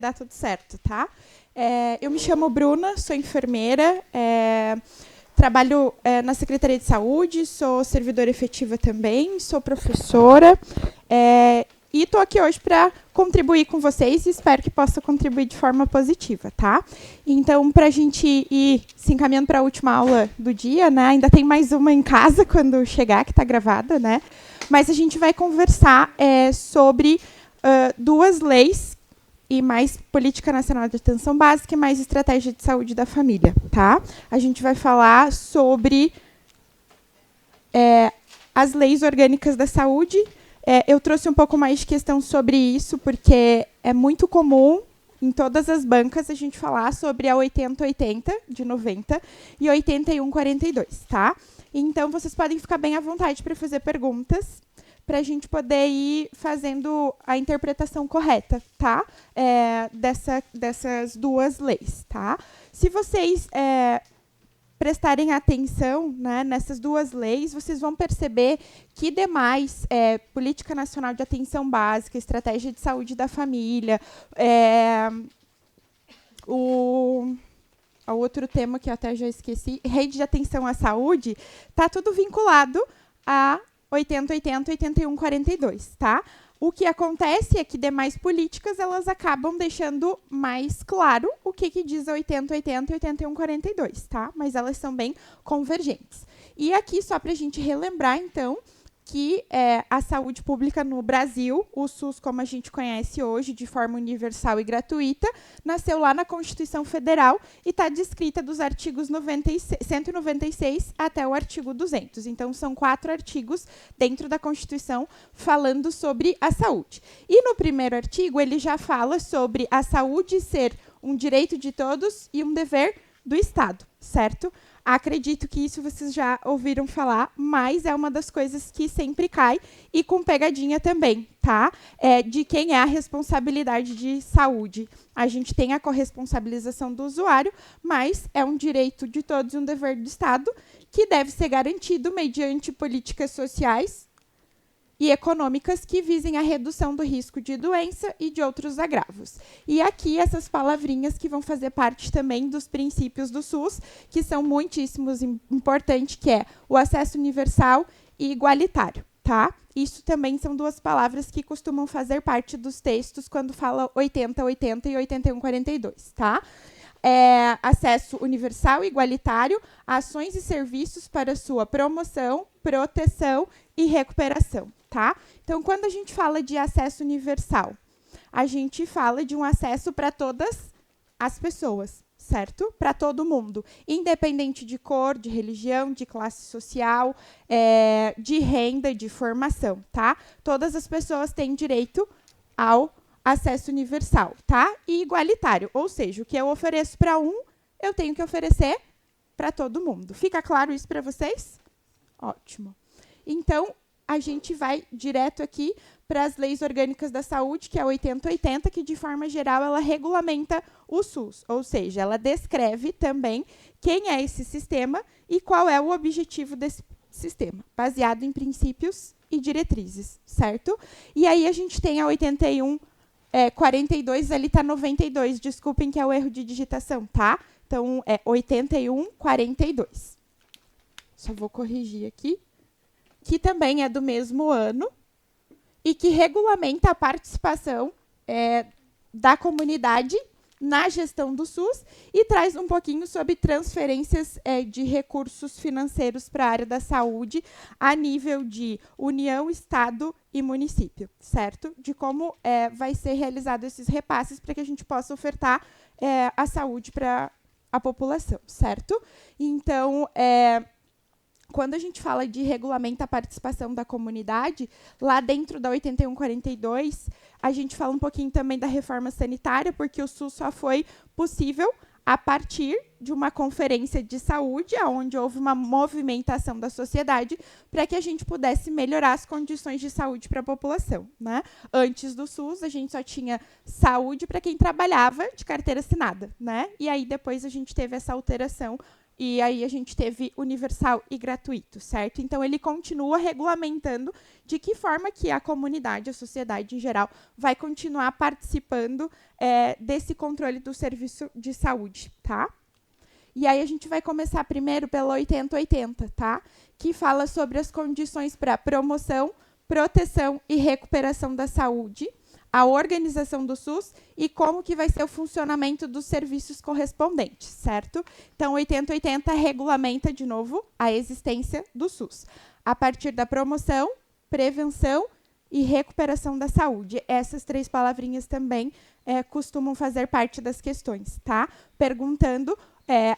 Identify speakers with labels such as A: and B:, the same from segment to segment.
A: Dá tudo certo, tá? Eu me chamo Bruna, sou enfermeira, trabalho na Secretaria de Saúde, sou servidora efetiva também, sou professora e estou aqui hoje para contribuir com vocês e espero que possa contribuir de forma positiva, tá? Então, para a gente ir se encaminhando para a última aula do dia, né? Ainda tem mais uma em casa quando chegar, que está gravada, né? Mas a gente vai conversar sobre duas leis e mais Política Nacional de Atenção Básica e mais Estratégia de Saúde da Família, tá? A gente vai falar sobre as leis orgânicas da saúde. Eu trouxe um pouco mais de questão sobre isso, porque é muito comum em todas as bancas a gente falar sobre a 8080 de 90 e 8142, tá? Então, vocês podem ficar bem à vontade para fazer perguntas, para a gente poder ir fazendo a interpretação correta, tá? Dessas duas leis, tá? Se vocês prestarem atenção, né, nessas duas leis, vocês vão perceber que demais Política Nacional de Atenção Básica, Estratégia de Saúde da Família, o outro tema que eu até já esqueci, Rede de Atenção à Saúde, está tudo vinculado a 8080 e 8142, tá? O que acontece é que demais políticas elas acabam deixando mais claro o que diz a 8080 e 8142, tá? Mas elas são bem convergentes. E aqui, só para a gente relembrar, então, que a saúde pública no Brasil, o SUS, como a gente conhece hoje, de forma universal e gratuita, nasceu lá na Constituição Federal e está descrita dos artigos 196 até o artigo 200. Então, são 4 artigos dentro da Constituição falando sobre a saúde. E no primeiro artigo, ele já fala sobre a saúde ser um direito de todos e um dever do Estado, certo? Acredito que isso vocês já ouviram falar, mas é uma das coisas que sempre cai e com pegadinha também, tá? De quem é a responsabilidade de saúde. A gente tem a corresponsabilização do usuário, mas é um direito de todos e um dever do Estado que deve ser garantido mediante políticas sociais e econômicas que visem a redução do risco de doença e de outros agravos. E aqui essas palavrinhas que vão fazer parte também dos princípios do SUS, que são muitíssimos importantes, que é o acesso universal e igualitário, tá? Isso também são duas palavras que costumam fazer parte dos textos quando fala 8080 e 8142, tá? Acesso universal e igualitário a ações e serviços para sua promoção, proteção e recuperação, tá? Então, quando a gente fala de acesso universal, a gente fala de um acesso para todas as pessoas, certo? Para todo mundo, independente de cor, de religião, de classe social, de renda, de formação, tá? Todas as pessoas têm direito ao acesso universal, tá? E igualitário, ou seja, o que eu ofereço para um, eu tenho que oferecer para todo mundo. Fica claro isso para vocês? Ótimo. Então, a gente vai direto aqui para as leis orgânicas da saúde, que é a 8080, que, de forma geral, ela regulamenta o SUS, ou seja, ela descreve também quem é esse sistema e qual é o objetivo desse sistema, baseado em princípios e diretrizes, certo? E aí a gente tem a 8142, ali está 92, desculpem que é o erro de digitação, tá? Então, é 8142. Só vou corrigir aqui. Que também é do mesmo ano e que regulamenta a participação da comunidade na gestão do SUS e traz um pouquinho sobre transferências de recursos financeiros para a área da saúde a nível de União, Estado e município, certo? De como vai ser realizado esses repasses para que a gente possa ofertar a saúde para a população, certo? Então, quando a gente fala de regulamento a participação da comunidade, lá dentro da 8142, a gente fala um pouquinho também da reforma sanitária, porque o SUS só foi possível a partir de uma conferência de saúde, onde houve uma movimentação da sociedade para que a gente pudesse melhorar as condições de saúde para a população, né? Antes do SUS, a gente só tinha saúde para quem trabalhava de carteira assinada, né? E aí depois a gente teve essa alteração e aí a gente teve universal e gratuito, certo? Então, ele continua regulamentando de que forma que a comunidade, a sociedade em geral, vai continuar participando desse controle do serviço de saúde, tá? E aí a gente vai começar primeiro pela 8080, tá? Que fala sobre as condições para promoção, proteção e recuperação da saúde, a organização do SUS e como que vai ser o funcionamento dos serviços correspondentes, certo? Então, 8080 regulamenta, de novo, a existência do SUS, a partir da promoção, prevenção e recuperação da saúde. Essas 3 palavrinhas também costumam fazer parte das questões, tá? Perguntando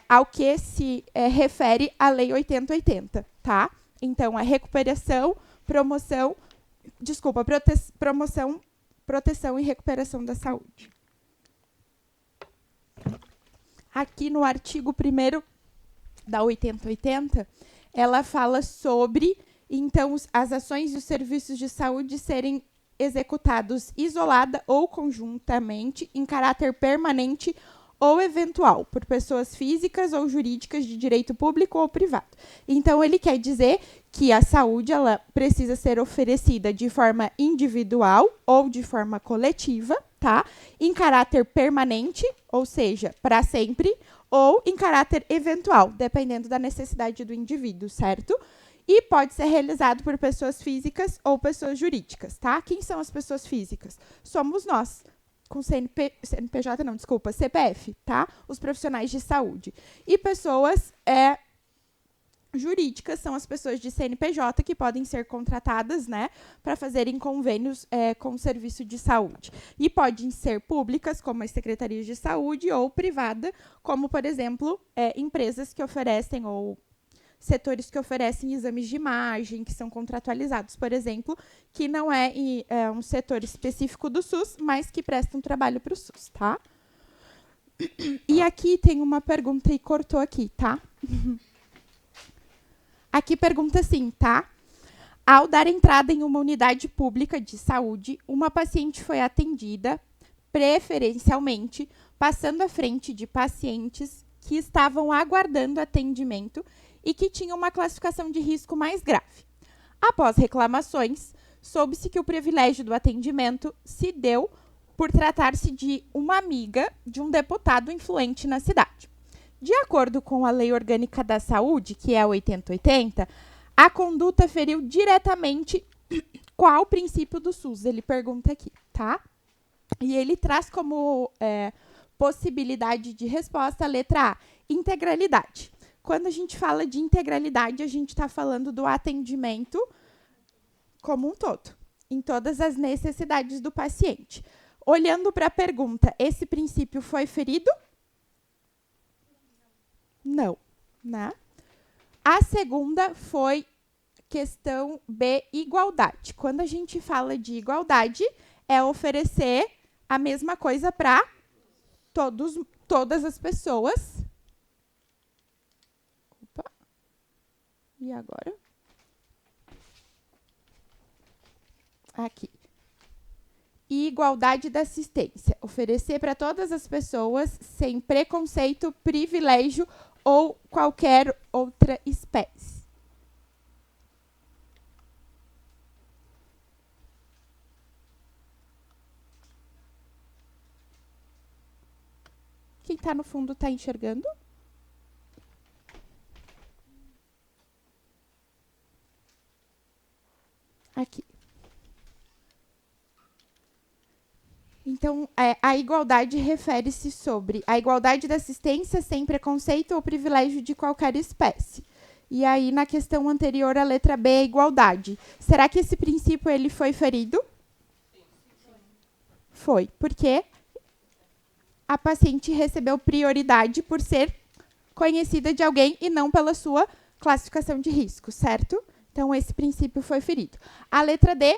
A: ao que se refere a Lei 8080, tá? Então, a recuperação, promoção, proteção e recuperação da saúde. Aqui no artigo 1º da 8080, ela fala sobre, então, as ações e os serviços de saúde serem executados isolada ou conjuntamente, em caráter permanente ou eventual, por pessoas físicas ou jurídicas de direito público ou privado. Então, ele quer dizer que a saúde ela precisa ser oferecida de forma individual ou de forma coletiva, tá? Em caráter permanente, ou seja, para sempre, ou em caráter eventual, dependendo da necessidade do indivíduo, certo? E pode ser realizado por pessoas físicas ou pessoas jurídicas, tá? Quem são as pessoas físicas? Somos nós. Com CNPJ, não, desculpa, CPF, tá? Os profissionais de saúde. E pessoas jurídicas são as pessoas de CNPJ que podem ser contratadas, né, para fazerem convênios com o serviço de saúde. E podem ser públicas, como as secretarias de saúde, ou privada, como, por exemplo, empresas que oferecem ou setores que oferecem exames de imagem, que são contratualizados, por exemplo, que não é um setor específico do SUS, mas que prestam trabalho para o SUS, tá? E aqui tem uma pergunta, e cortou aqui, tá? Aqui pergunta assim, tá? Ao dar entrada em uma unidade pública de saúde, uma paciente foi atendida, preferencialmente, passando à frente de pacientes que estavam aguardando atendimento e que tinham uma classificação de risco mais grave. Após reclamações, soube-se que o privilégio do atendimento se deu por tratar-se de uma amiga de um deputado influente na cidade. De acordo com a Lei Orgânica da Saúde, que é a 8080, a conduta feriu diretamente qual princípio do SUS? Ele pergunta aqui, tá? E ele traz como possibilidade de resposta a letra A, integralidade. Quando a gente fala de integralidade, a gente está falando do atendimento como um todo, em todas as necessidades do paciente. Olhando para a pergunta, esse princípio foi ferido? Não, né? A segunda foi questão B, igualdade. Quando a gente fala de igualdade, é oferecer a mesma coisa para todas as pessoas. Opa. E agora? Aqui. E igualdade da assistência. Oferecer para todas as pessoas, sem preconceito, privilégio ou qualquer outra espécie. Quem está no fundo está enxergando? Aqui. Então, a igualdade refere-se sobre a igualdade da assistência sem preconceito ou privilégio de qualquer espécie. E aí, na questão anterior, a letra B é igualdade. Será que esse princípio ele foi ferido? Foi, porque a paciente recebeu prioridade por ser conhecida de alguém e não pela sua classificação de risco, certo? Então, esse princípio foi ferido. A letra D,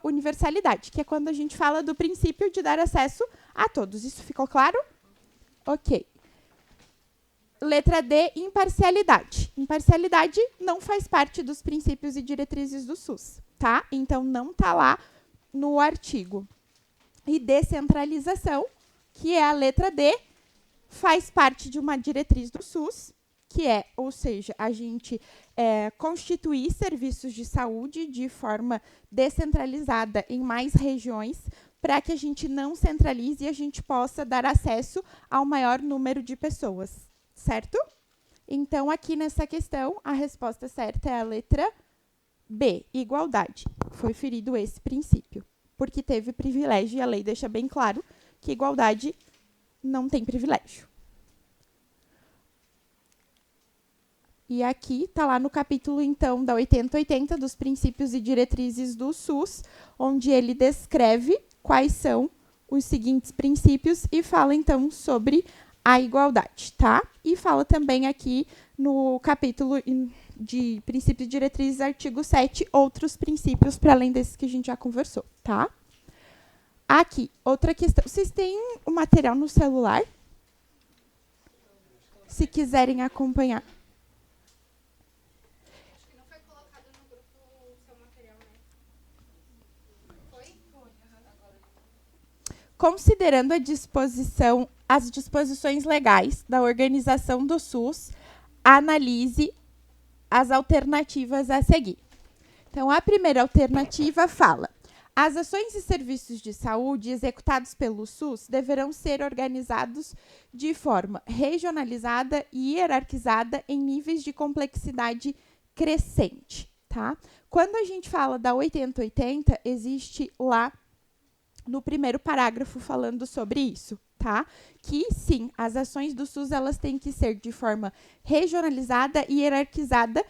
A: universalidade, que é quando a gente fala do princípio de dar acesso a todos. Isso ficou claro? Ok. Letra D, imparcialidade. Imparcialidade não faz parte dos princípios e diretrizes do SUS, tá? Então, não está lá no artigo. E descentralização, que é a letra D, faz parte de uma diretriz do SUS, que é, ou seja, a gente constituir serviços de saúde de forma descentralizada em mais regiões, para que a gente não centralize e a gente possa dar acesso ao maior número de pessoas, certo? Então, aqui nessa questão, a resposta certa é a letra B, igualdade. Foi ferido esse princípio, porque teve privilégio e a lei deixa bem claro que igualdade não tem privilégio. E aqui está lá no capítulo, então, da 8080, dos princípios e diretrizes do SUS, onde ele descreve quais são os seguintes princípios e fala, então, sobre a igualdade, tá? E fala também aqui no capítulo de princípios e diretrizes, artigo 7, outros princípios para além desses que a gente já conversou, tá? Aqui, outra questão. Vocês têm o material no celular? Se quiserem acompanhar.
B: Acho que não foi colocado no grupo o seu material, né? Foi?
A: Considerando as disposições legais da organização do SUS, analise as alternativas a seguir. Então, a primeira alternativa fala: as ações e serviços de saúde executados pelo SUS deverão ser organizados de forma regionalizada e hierarquizada em níveis de complexidade crescente, tá? Quando a gente fala da 8080, existe lá no primeiro parágrafo falando sobre isso, tá? Que sim, as ações do SUS elas têm que ser de forma regionalizada e hierarquizada,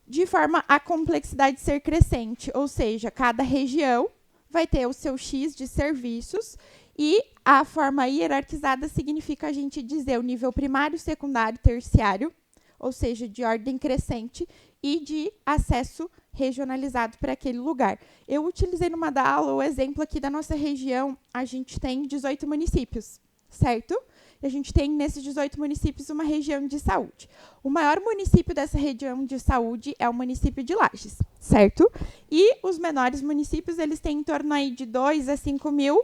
A: de forma a complexidade ser crescente, ou seja, cada região vai ter o seu X de serviços e a forma hierarquizada significa a gente dizer o nível primário, secundário, terciário, ou seja, de ordem crescente e de acesso regionalizado para aquele lugar. Eu utilizei numa da aula o exemplo aqui da nossa região, a gente tem 18 municípios, certo? E a gente tem, nesses 18 municípios, uma região de saúde. O maior município dessa região de saúde é o município de Lages, certo? E os menores municípios, eles têm em torno aí de 2 a 5 mil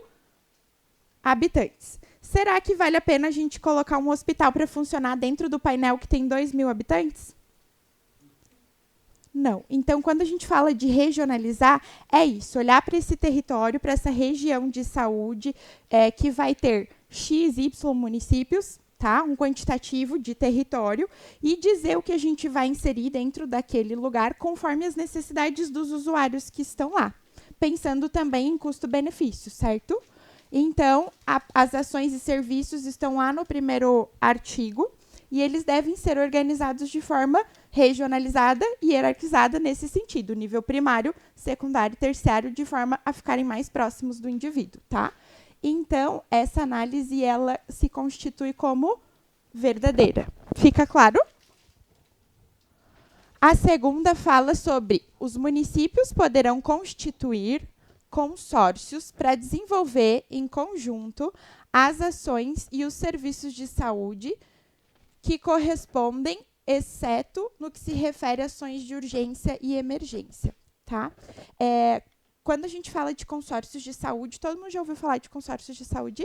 A: habitantes. Será que vale a pena a gente colocar um hospital para funcionar dentro do painel que tem 2 mil habitantes? Não. Então, quando a gente fala de regionalizar, é isso, olhar para esse território, para essa região de saúde, que vai ter X, Y municípios, tá? Um quantitativo de território, e dizer o que a gente vai inserir dentro daquele lugar conforme as necessidades dos usuários que estão lá. Pensando também em custo-benefício, certo? Então, as ações e serviços estão lá no primeiro artigo, e eles devem ser organizados de forma regionalizada e hierarquizada nesse sentido, nível primário, secundário e terciário, de forma a ficarem mais próximos do indivíduo, tá? Então, essa análise, ela se constitui como verdadeira. Fica claro? A segunda fala sobre os municípios poderão constituir consórcios para desenvolver em conjunto as ações e os serviços de saúde que correspondem, exceto no que se refere a ações de urgência e emergência, tá? Quando a gente fala de consórcios de saúde, todo mundo já ouviu falar de consórcios de saúde?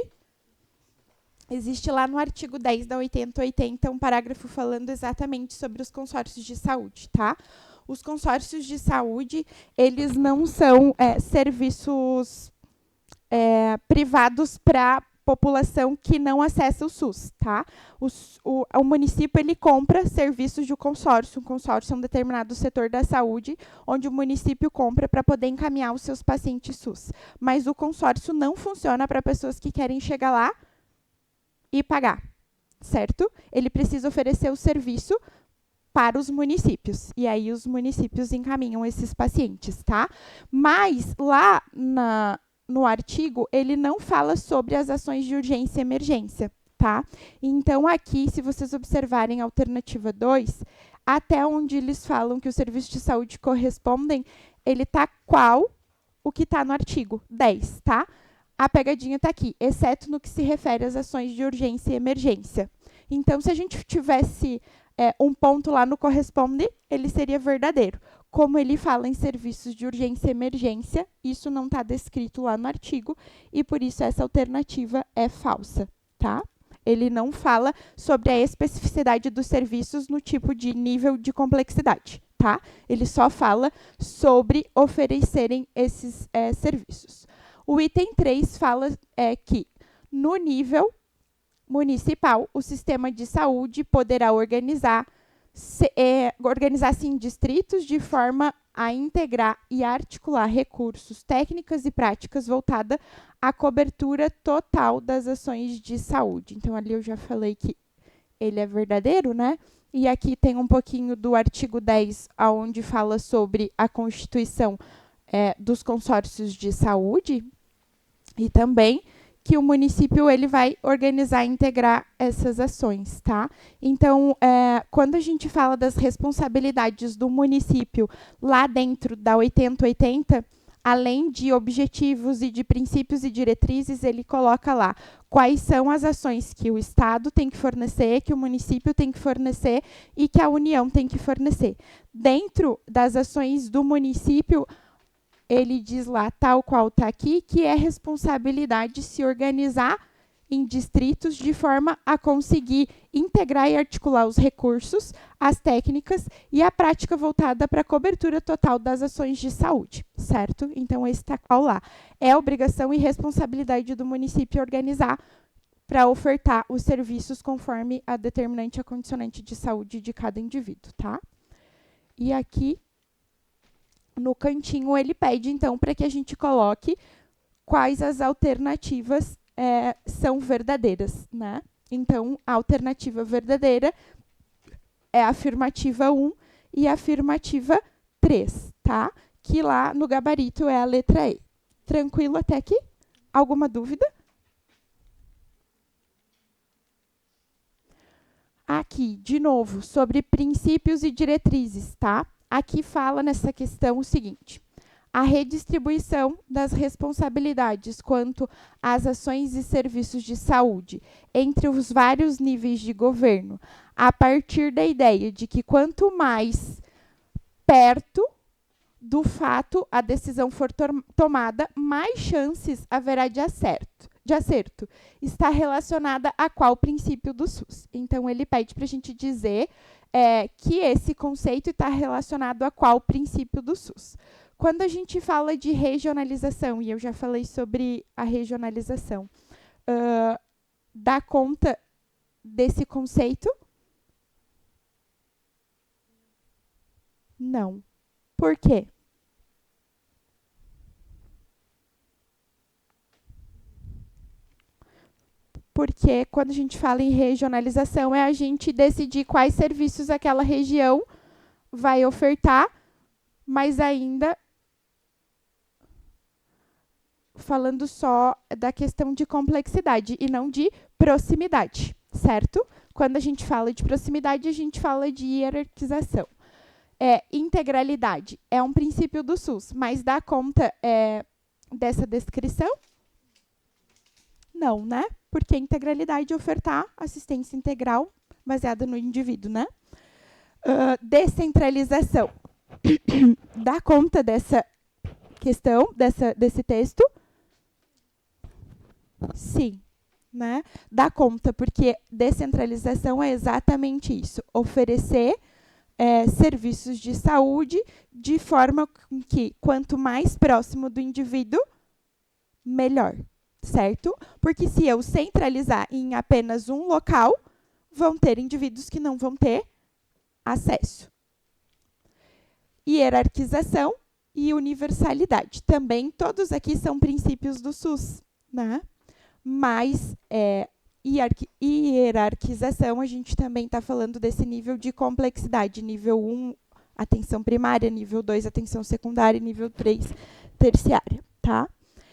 A: Existe lá no artigo 10 da 8080 um parágrafo falando exatamente sobre os consórcios de saúde, tá? Os consórcios de saúde, eles não são serviços privados para população que não acessa o SUS, tá? O município, ele compra serviços de um consórcio é um determinado setor da saúde, onde o município compra para poder encaminhar os seus pacientes SUS. Mas o consórcio não funciona para pessoas que querem chegar lá e pagar, certo? Ele precisa oferecer o serviço para os municípios, e aí os municípios encaminham esses pacientes, tá? Mas lá no artigo, ele não fala sobre as ações de urgência e emergência, tá? Então, aqui, se vocês observarem a alternativa 2, até onde eles falam que os serviços de saúde correspondem, ele está qual o que está no artigo 10, tá? A pegadinha está aqui, exceto no que se refere às ações de urgência e emergência. Então, se a gente tivesse um ponto lá no corresponde, ele seria verdadeiro. Como ele fala em serviços de urgência e emergência, isso não está descrito lá no artigo, e por isso essa alternativa é falsa, tá? Ele não fala sobre a especificidade dos serviços no tipo de nível de complexidade, tá? Ele só fala sobre oferecerem esses serviços. O item 3 fala que, no nível municipal, o sistema de saúde poderá organizar-se em distritos de forma a integrar e articular recursos, técnicas e práticas voltada à cobertura total das ações de saúde. Então, ali eu já falei que ele é verdadeiro, né? E aqui tem um pouquinho do artigo 10, onde fala sobre a constituição dos consórcios de saúde e também que o município ele vai organizar e integrar essas ações, tá? Então, quando a gente fala das responsabilidades do município lá dentro da 8080, além de objetivos e de princípios e diretrizes, ele coloca lá quais são as ações que o Estado tem que fornecer, que o município tem que fornecer e que a União tem que fornecer. Dentro das ações do município, ele diz lá, tal qual está aqui, que é responsabilidade se organizar em distritos de forma a conseguir integrar e articular os recursos, as técnicas e a prática voltada para a cobertura total das ações de saúde, certo? Então, esse está qual lá. É obrigação e responsabilidade do município organizar para ofertar os serviços conforme a determinante e a condicionante de saúde de cada indivíduo, tá? E aqui, no cantinho, ele pede, então, para que a gente coloque quais as alternativas são verdadeiras, né? Então, a alternativa verdadeira é a afirmativa 1 e a afirmativa 3, tá? Que lá no gabarito é a letra E. Tranquilo até aqui? Alguma dúvida? Aqui, de novo, sobre princípios e diretrizes, tá? Aqui fala nessa questão o seguinte: a redistribuição das responsabilidades quanto às ações e serviços de saúde entre os vários níveis de governo, a partir da ideia de que quanto mais perto do fato a decisão for tomada, mais chances haverá de acerto. Está relacionada a qual princípio do SUS? Então, ele pede para a gente dizer que esse conceito está relacionado a qual princípio do SUS. Quando a gente fala de regionalização, e eu já falei sobre a regionalização, dá conta desse conceito? Não. Por quê? Porque quando a gente fala em regionalização, é a gente decidir quais serviços aquela região vai ofertar, mas ainda falando só da questão de complexidade e não de proximidade, certo? Quando a gente fala de proximidade, a gente fala de hierarquização. Integralidade é um princípio do SUS, mas dá conta dessa descrição? Não, né? Porque integralidade é ofertar assistência integral baseada no indivíduo, né? Descentralização. Dá conta dessa questão, desse texto? Sim, né? Dá conta, porque descentralização é exatamente isso. Oferecer serviços de saúde de forma que, quanto mais próximo do indivíduo, melhor, certo? Porque se eu centralizar em apenas um local, vão ter indivíduos que não vão ter acesso. Hierarquização e universalidade. Também, todos aqui são princípios do SUS, né? Mas hierarquização, a gente também está falando desse nível de complexidade. Nível 1, atenção primária, nível 2, atenção secundária, nível 3, terciária, tá?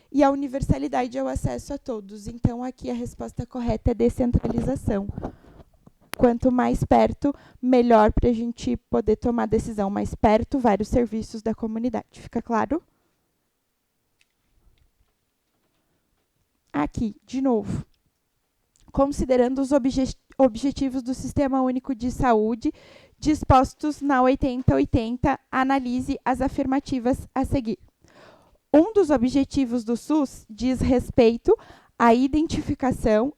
A: E a universalidade é o acesso a todos. Então, aqui a resposta correta é descentralização. Quanto mais perto, melhor para a gente poder tomar decisão. Mais perto, vários serviços da comunidade. Fica claro? Aqui, de novo. Considerando os objetivos do Sistema Único de Saúde dispostos na 8080, analise as afirmativas a seguir. Um dos objetivos do SUS diz respeito à identificação,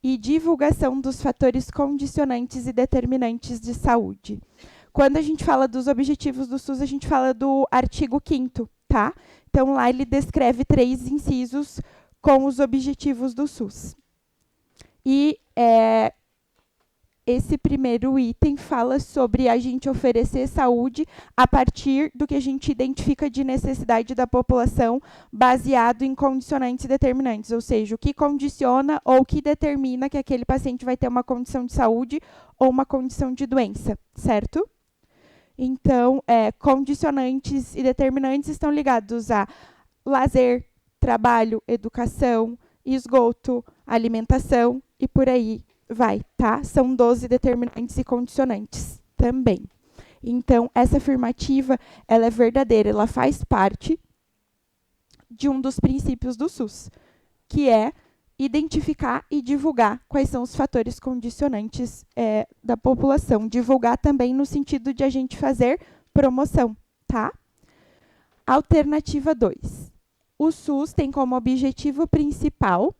A: e divulgação dos fatores condicionantes e determinantes de saúde. Quando a gente fala dos objetivos do SUS, a gente fala do artigo 5º, tá? Então, lá ele descreve 3 incisos com os objetivos do SUS. E esse primeiro item fala sobre a gente oferecer saúde a partir do que a gente identifica de necessidade da população, baseado em condicionantes e determinantes, ou seja, o que condiciona ou o que determina que aquele paciente vai ter uma condição de saúde ou uma condição de doença, certo? Então, condicionantes e determinantes estão ligados a lazer, trabalho, educação, esgoto, alimentação e por aí vai, tá? São 12 determinantes e condicionantes também. Então, essa afirmativa, ela é verdadeira, ela faz parte de um dos princípios do SUS, que é identificar e divulgar quais são os fatores condicionantes da população. Divulgar também no sentido de a gente fazer promoção, tá? Alternativa 2. O SUS tem como objetivo principal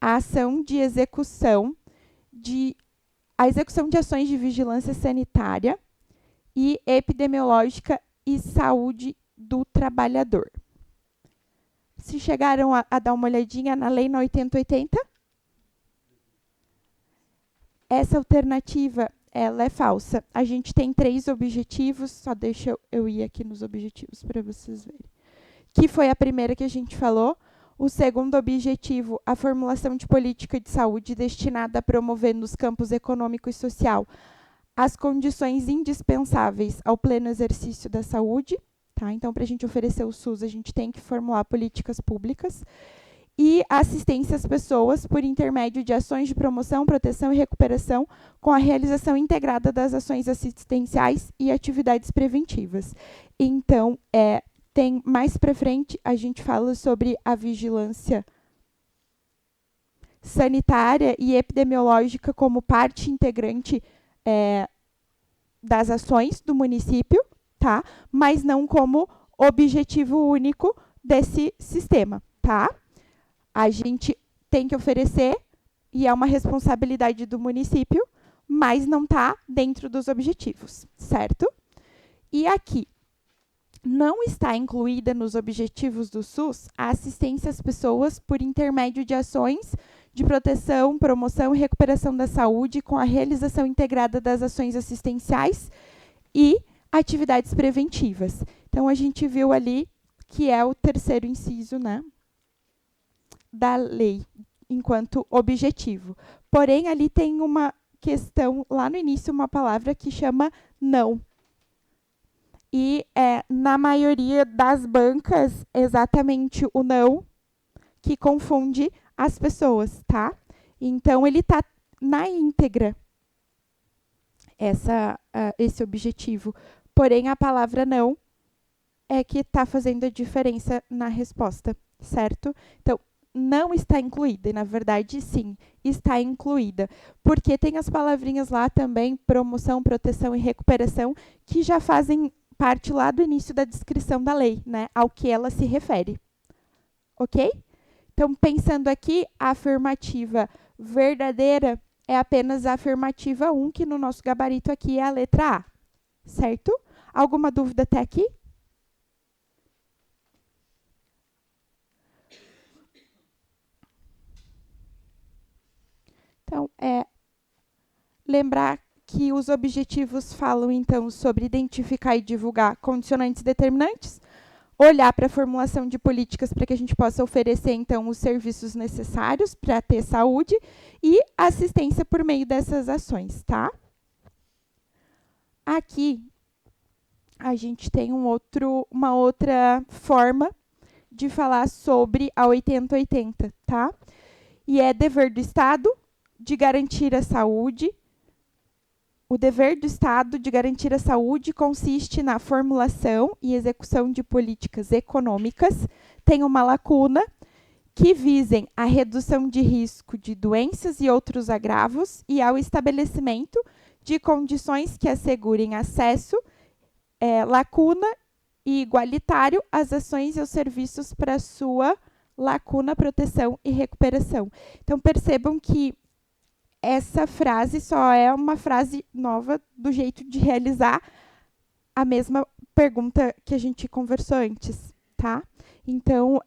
A: a ação de execução de ações de vigilância sanitária e epidemiológica e saúde do trabalhador. Se chegaram a dar uma olhadinha na lei na 8080? Essa alternativa, ela é falsa. A gente tem 3 objetivos, só deixa eu ir aqui nos objetivos para vocês verem. Que foi a primeira que a gente falou. O segundo objetivo, a formulação de política de saúde destinada a promover nos campos econômico e social as condições indispensáveis ao pleno exercício da saúde. Tá? Então, para a gente oferecer o SUS, a gente tem que formular políticas públicas. E assistência às pessoas por intermédio de ações de promoção, proteção e recuperação com a realização integrada das ações assistenciais e atividades preventivas. Então, tem mais para frente, a gente fala sobre a vigilância sanitária e epidemiológica como parte integrante das ações do município, tá? Mas não como objetivo único desse sistema, tá? A gente tem que oferecer, e é uma responsabilidade do município, mas não está dentro dos objetivos, certo? E aqui, não está incluída nos objetivos do SUS a assistência às pessoas por intermédio de ações de proteção, promoção e recuperação da saúde com a realização integrada das ações assistenciais e atividades preventivas. Então, a gente viu ali que é o terceiro inciso, né, da lei, enquanto objetivo. Porém, ali tem uma questão, lá no início, uma palavra que chama não. E na maioria das bancas, exatamente o não que confunde as pessoas, tá? Então, ele está na íntegra, esse objetivo. Porém, a palavra não é que está fazendo a diferença na resposta, certo? Então, não está incluída, e na verdade, sim, está incluída. Porque tem as palavrinhas lá também, promoção, proteção e recuperação, que já fazem parte lá do início da descrição da lei, né, ao que ela se refere. Ok? Então, pensando aqui, a afirmativa verdadeira é apenas a afirmativa 1, que no nosso gabarito aqui é a letra A. Certo? Alguma dúvida até aqui? Então, lembrar que os objetivos falam, então, sobre identificar e divulgar condicionantes determinantes, olhar para a formulação de políticas para que a gente possa oferecer, então, os serviços necessários para ter saúde e assistência por meio dessas ações, tá? Aqui, a gente tem uma outra forma de falar sobre a 8080, tá? E é dever do Estado de garantir a saúde. O dever do Estado de garantir a saúde consiste na formulação e execução de políticas econômicas, tem uma lacuna, que visem a redução de risco de doenças e outros agravos e ao estabelecimento de condições que assegurem acesso, lacuna e igualitário às ações e aos serviços para sua lacuna, proteção e recuperação. Então, percebam que essa frase só é uma frase nova do jeito de realizar a mesma pergunta que a gente conversou antes, tá? Então,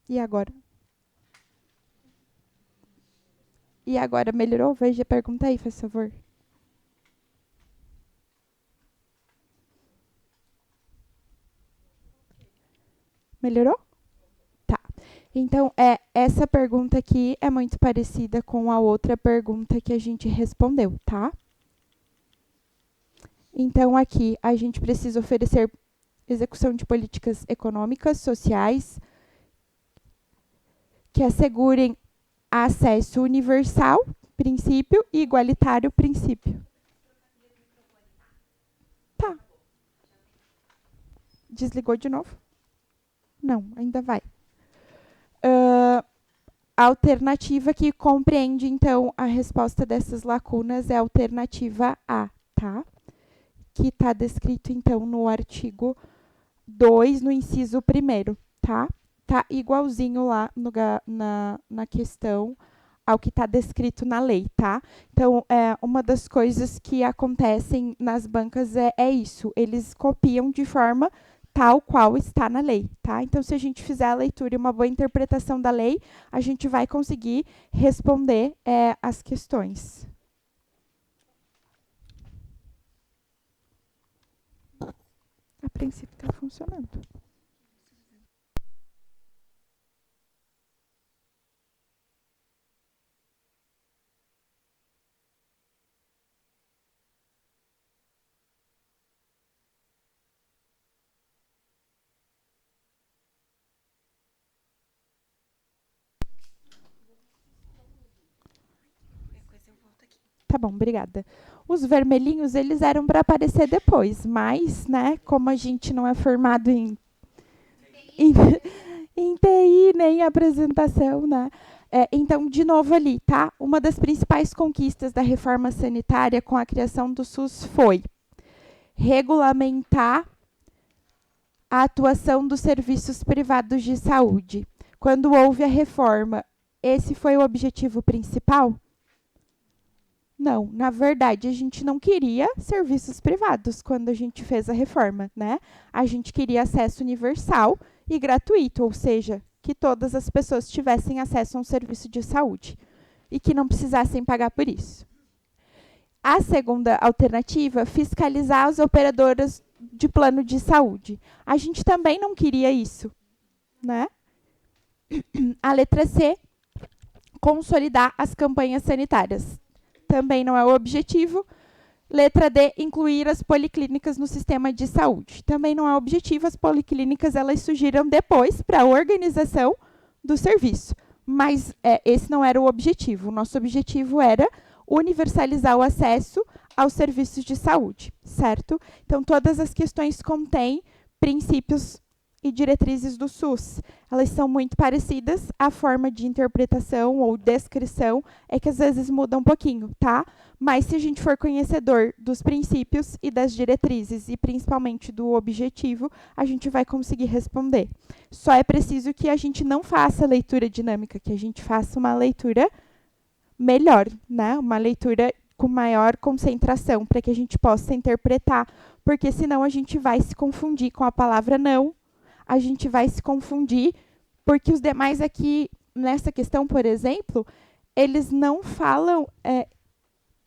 A: e agora? E agora melhorou? Veja, pergunta aí, faz favor. Melhorou? Tá. Então, essa pergunta aqui é muito parecida com a outra pergunta que a gente respondeu, tá? Então, aqui a gente precisa oferecer execução de políticas econômicas, sociais, que assegurem acesso universal, princípio, e igualitário, princípio. Tá. Desligou de novo? Não, ainda vai. A alternativa que compreende, então, a resposta dessas lacunas é a alternativa A, tá? Que está descrito, então, no artigo 2, no inciso 1º, tá? Tá igualzinho lá na questão ao que está descrito na lei, tá? Então, uma das coisas que acontecem nas bancas é isso, eles copiam de forma tal qual está na lei, tá? Então, se a gente fizer a leitura e uma boa interpretação da lei, a gente vai conseguir responder as questões. A princípio está funcionando. Tá bom, obrigada. Os vermelhinhos, eles eram para aparecer depois, mas, né, como a gente não é formado em TI, nem em apresentação, né? Então, de novo ali, tá? Uma das principais conquistas da reforma sanitária com a criação do SUS foi regulamentar a atuação dos serviços privados de saúde. Quando houve a reforma, esse foi o objetivo principal? Não, na verdade, a gente não queria serviços privados quando a gente fez a reforma, né? A gente queria acesso universal e gratuito, ou seja, que todas as pessoas tivessem acesso a um serviço de saúde e que não precisassem pagar por isso. A segunda alternativa, fiscalizar as operadoras de plano de saúde. A gente também não queria isso, né? A letra C, consolidar as campanhas sanitárias. Também não é o objetivo. Letra D, incluir as policlínicas no sistema de saúde. Também não é o objetivo, as policlínicas elas surgiram depois para a organização do serviço. Mas esse não era o objetivo. O nosso objetivo era universalizar o acesso aos serviços de saúde, certo? Então, todas as questões contêm princípios e diretrizes do SUS. Elas são muito parecidas, a forma de interpretação ou descrição é que às vezes muda um pouquinho, tá? Mas se a gente for conhecedor dos princípios e das diretrizes e principalmente do objetivo, a gente vai conseguir responder. Só é preciso que a gente não faça leitura dinâmica, que a gente faça uma leitura melhor, né? Uma leitura com maior concentração, para que a gente possa interpretar, porque senão a gente vai se confundir com a palavra não, a gente vai se confundir, porque os demais aqui, nessa questão, por exemplo, eles não falam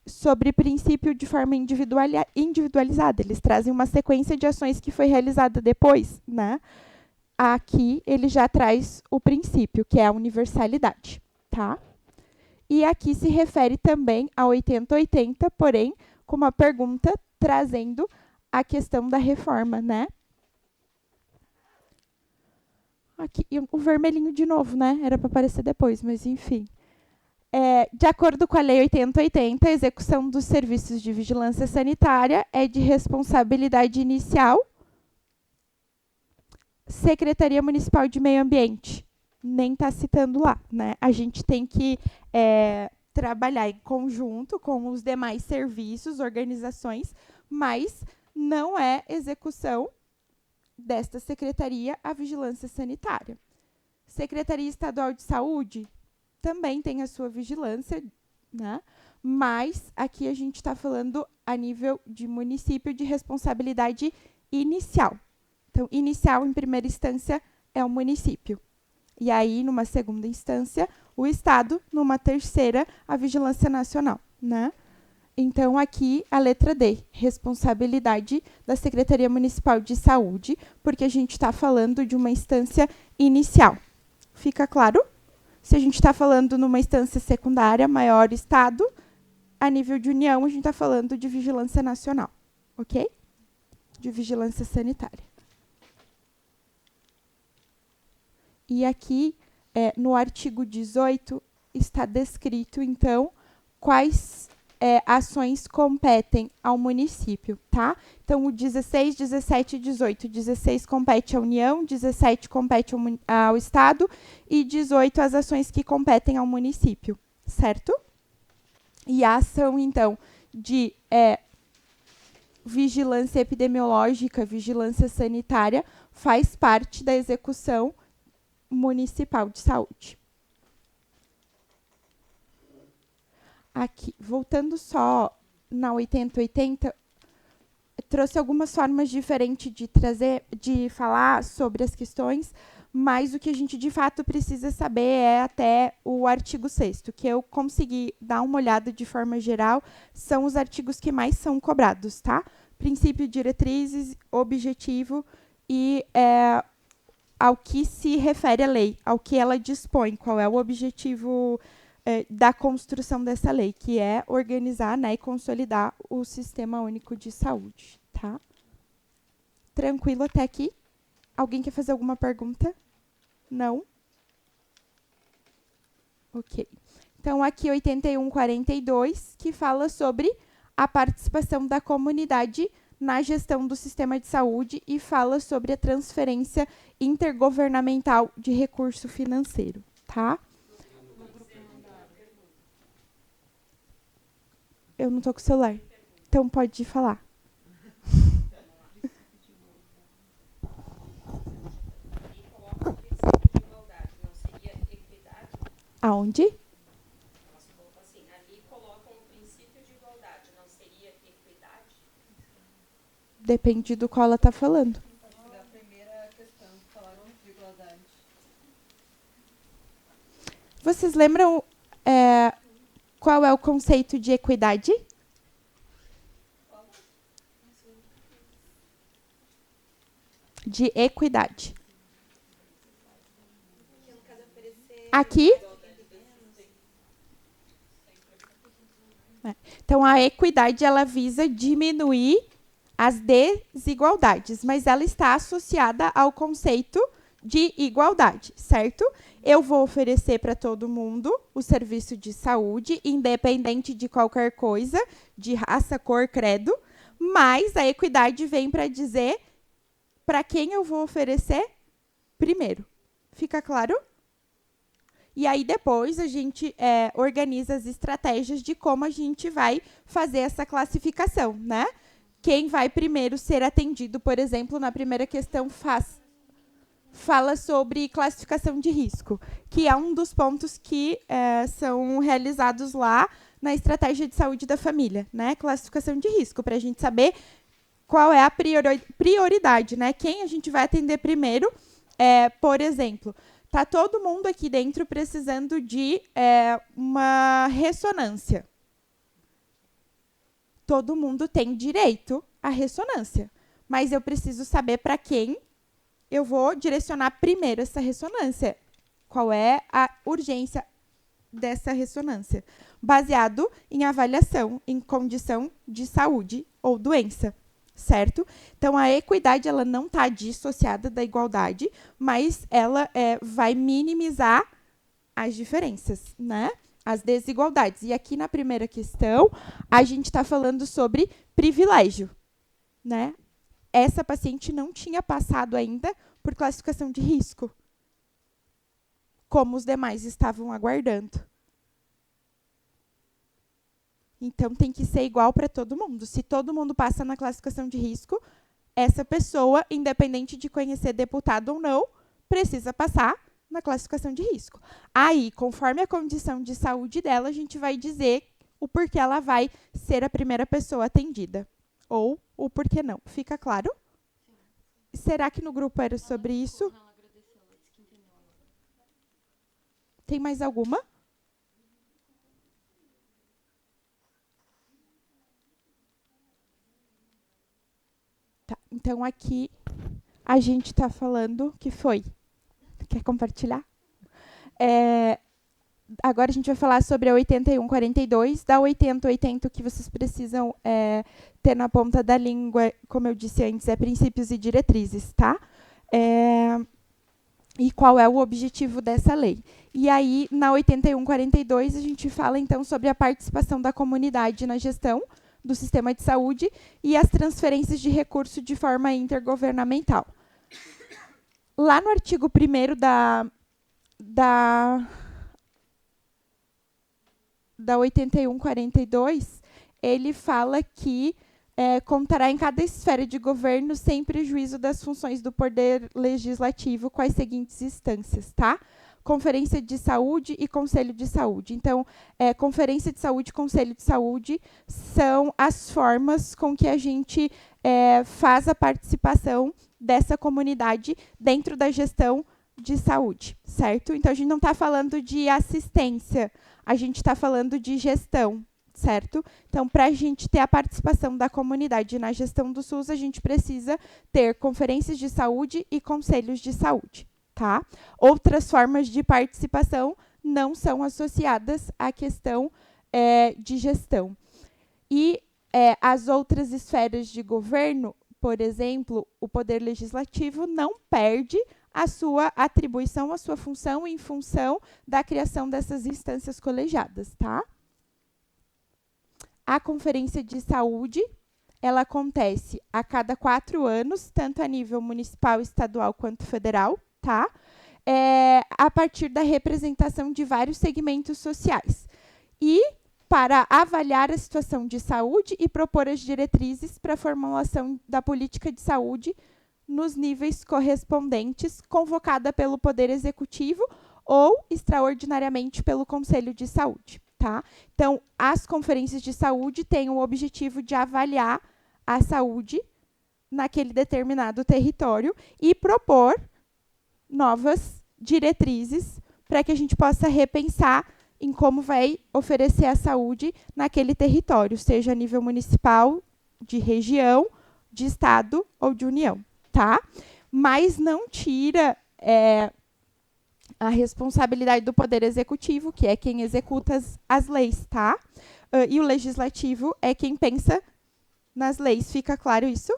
A: sobre princípio de forma individualizada, eles trazem uma sequência de ações que foi realizada depois, né? Aqui ele já traz o princípio, que é a universalidade, tá? E aqui se refere também a 8080, porém, com uma pergunta trazendo a questão da reforma, né? Aqui, e o vermelhinho de novo, né? Era para aparecer depois, mas enfim. De acordo com a Lei 8080, a execução dos serviços de vigilância sanitária é de responsabilidade inicial Secretaria Municipal de Meio Ambiente. Nem está citando lá, né? A gente tem que trabalhar em conjunto com os demais serviços, organizações, mas não é execução desta secretaria a vigilância sanitária. Secretaria Estadual de Saúde também tem a sua vigilância, né? Mas aqui a gente está falando a nível de município de responsabilidade inicial. Então, inicial, em primeira instância, é o município. E aí, numa segunda instância, o Estado, numa terceira, a Vigilância Nacional, né? Então, aqui, a letra D, responsabilidade da Secretaria Municipal de Saúde, porque a gente está falando de uma instância inicial. Fica claro? Se a gente está falando numa instância secundária, maior Estado, a nível de União, a gente está falando de Vigilância Nacional, ok? De Vigilância Sanitária. E aqui, no artigo 18, está descrito, então, quais ações competem ao município, tá? Então, o 16, 17 e 18. 16 compete à União, 17 compete ao Estado e 18 as ações que competem ao município, certo? E a ação, então, de vigilância epidemiológica, vigilância sanitária, faz parte da execução municipal de saúde. Aqui, voltando só na 8080, trouxe algumas formas diferentes de falar sobre as questões, mas o que a gente de fato precisa saber é até o artigo 6º, que eu consegui dar uma olhada de forma geral, são os artigos que mais são cobrados, tá? Princípio, diretrizes, objetivo e ao que se refere a lei, ao que ela dispõe, qual é o objetivo da construção dessa lei, que é organizar, né, e consolidar o Sistema Único de Saúde, tá? Tranquilo até aqui? Alguém quer fazer alguma pergunta? Não? Ok. Então, aqui 8142, que fala sobre a participação da comunidade na gestão do sistema de saúde e fala sobre a transferência intergovernamental de recurso financeiro, tá? Eu não estou com o celular, então pode falar. Aonde?
C: Assim, ali colocam o princípio de igualdade, não seria equidade?
A: Depende do qual ela está falando.
D: Da primeira questão, falaram de igualdade.
A: Vocês lembram qual é o conceito de equidade? De equidade. Aqui? Então, a equidade, ela visa diminuir as desigualdades, mas ela está associada ao conceito de igualdade, certo? Eu vou oferecer para todo mundo o serviço de saúde, independente de qualquer coisa, de raça, cor, credo, mas a equidade vem para dizer para quem eu vou oferecer primeiro. Fica claro? E aí, depois, a gente organiza as estratégias de como a gente vai fazer essa classificação, né? Quem vai primeiro ser atendido, por exemplo, na primeira questão, fala sobre classificação de risco, que é um dos pontos que são realizados lá na estratégia de saúde da família, né? Classificação de risco, para a gente saber qual é a prioridade, né? Quem a gente vai atender primeiro, por exemplo... Está todo mundo aqui dentro precisando de uma ressonância. Todo mundo tem direito à ressonância, mas eu preciso saber para quem eu vou direcionar primeiro essa ressonância. Qual é a urgência dessa ressonância, baseado em avaliação em condição de saúde ou doença, certo? Então, a equidade ela não está dissociada da igualdade, mas ela vai minimizar as diferenças, né? As desigualdades. E aqui na primeira questão, a gente está falando sobre privilégio, né? Essa paciente não tinha passado ainda por classificação de risco, como os demais estavam aguardando. Então, tem que ser igual para todo mundo. Se todo mundo passa na classificação de risco, essa pessoa, independente de conhecer deputado ou não, precisa passar na classificação de risco. Aí, conforme a condição de saúde dela, a gente vai dizer o porquê ela vai ser a primeira pessoa atendida. Ou o porquê não. Fica claro? Sim. Será que no grupo era sobre isso?
D: Ela agradeceu, ela disse que entendeu agora.
A: Tem mais alguma? Tá, então aqui a gente está falando que foi. Quer compartilhar? Agora a gente vai falar sobre a 8142, da 8080 que vocês precisam ter na ponta da língua, como eu disse antes, é princípios e diretrizes, tá? E qual é o objetivo dessa lei. E aí, na 8142, a gente fala, então, sobre a participação da comunidade na gestão do sistema de saúde e as transferências de recurso de forma intergovernamental. Lá no artigo 1º da 8142, ele fala que contará em cada esfera de governo, sem prejuízo das funções do Poder Legislativo, com as seguintes instâncias, tá? Conferência de Saúde e Conselho de Saúde. Então, Conferência de Saúde e Conselho de Saúde são as formas com que a gente faz a participação dessa comunidade dentro da gestão de saúde, certo? Então, a gente não está falando de assistência, a gente está falando de gestão, certo? Então, para a gente ter a participação da comunidade na gestão do SUS, a gente precisa ter conferências de saúde e conselhos de saúde, tá? Outras formas de participação não são associadas à questão de gestão. E as outras esferas de governo, por exemplo, o Poder Legislativo não perde a sua atribuição, a sua função em função da criação dessas instâncias colegiadas, tá? A Conferência de Saúde, ela acontece a cada 4 anos, tanto a nível municipal, estadual quanto federal, tá? A partir da representação de vários segmentos sociais. E para avaliar a situação de saúde e propor as diretrizes para a formulação da política de saúde nos níveis correspondentes, convocada pelo Poder Executivo ou, extraordinariamente, pelo Conselho de Saúde. Tá? Então, as conferências de saúde têm o objetivo de avaliar a saúde naquele determinado território e propor novas diretrizes para que a gente possa repensar em como vai oferecer a saúde naquele território, seja a nível municipal, de região, de estado ou de união. Tá? Mas não tira a responsabilidade do Poder Executivo, que é quem executa as leis, tá? E o Legislativo é quem pensa nas leis. Fica claro isso?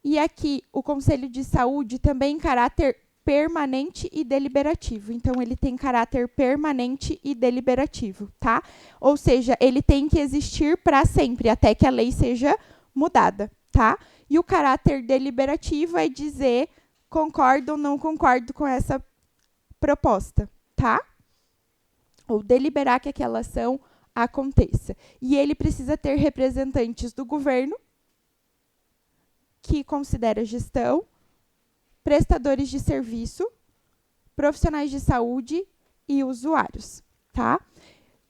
A: E aqui, o Conselho de Saúde também em caráter permanente e deliberativo. Então, ele tem caráter permanente e deliberativo, tá? Ou seja, ele tem que existir para sempre, até que a lei seja mudada, tá? E o caráter deliberativo é dizer concordo ou não concordo com essa proposta, tá? Ou deliberar que aquela ação aconteça. E ele precisa ter representantes do governo, que considera gestão, prestadores de serviço, profissionais de saúde e usuários, tá?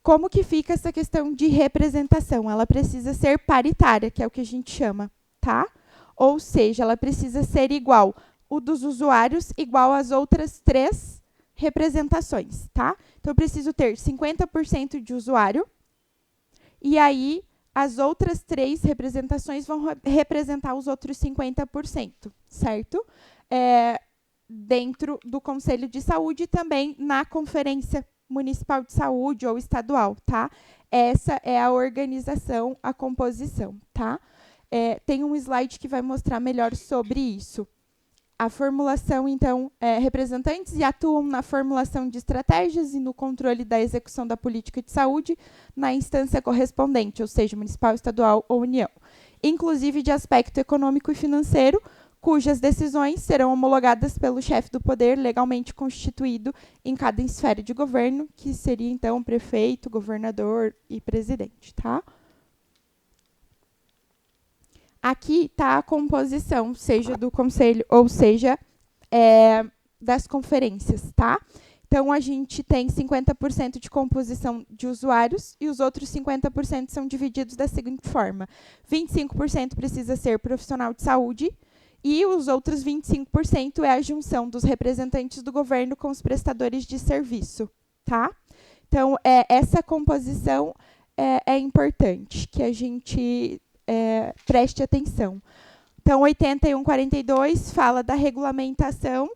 A: Como que fica essa questão de representação? Ela precisa ser paritária, que é o que a gente chama, tá? Ou seja, ela precisa ser igual o dos usuários, igual às outras 3 representações, tá? Então, eu preciso ter 50% de usuário, e aí as outras 3 representações vão representar os outros 50%, certo? dentro do Conselho de Saúde e também na Conferência Municipal de Saúde ou estadual, tá? Essa é a organização, a composição, tá? Tem um slide que vai mostrar melhor sobre isso. A formulação, então, representantes e atuam na formulação de estratégias e no controle da execução da política de saúde na instância correspondente, ou seja, municipal, estadual ou União, inclusive de aspecto econômico e financeiro, cujas decisões serão homologadas pelo chefe do poder legalmente constituído em cada esfera de governo, que seria, então, prefeito, governador e presidente, tá? Aqui está a composição, seja do conselho ou seja das conferências, tá? Então, a gente tem 50% de composição de usuários e os outros 50% são divididos da seguinte forma. 25% precisa ser profissional de saúde e os outros 25% é a junção dos representantes do governo com os prestadores de serviço, tá? Então, essa composição é importante, que a gente preste atenção. Então, 8142 fala da regulamentação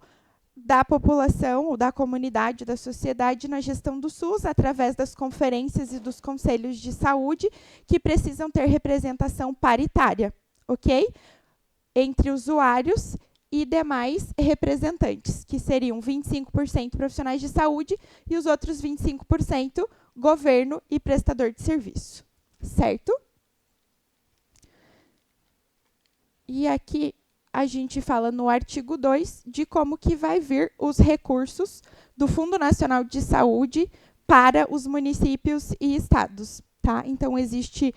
A: da população, ou da comunidade, da sociedade na gestão do SUS, através das conferências e dos conselhos de saúde, que precisam ter representação paritária, ok? Entre usuários e demais representantes, que seriam 25% profissionais de saúde e os outros 25% governo e prestador de serviço, certo? E aqui a gente fala no artigo 2 de como que vai vir os recursos do Fundo Nacional de Saúde para os municípios e estados, tá? Então, existe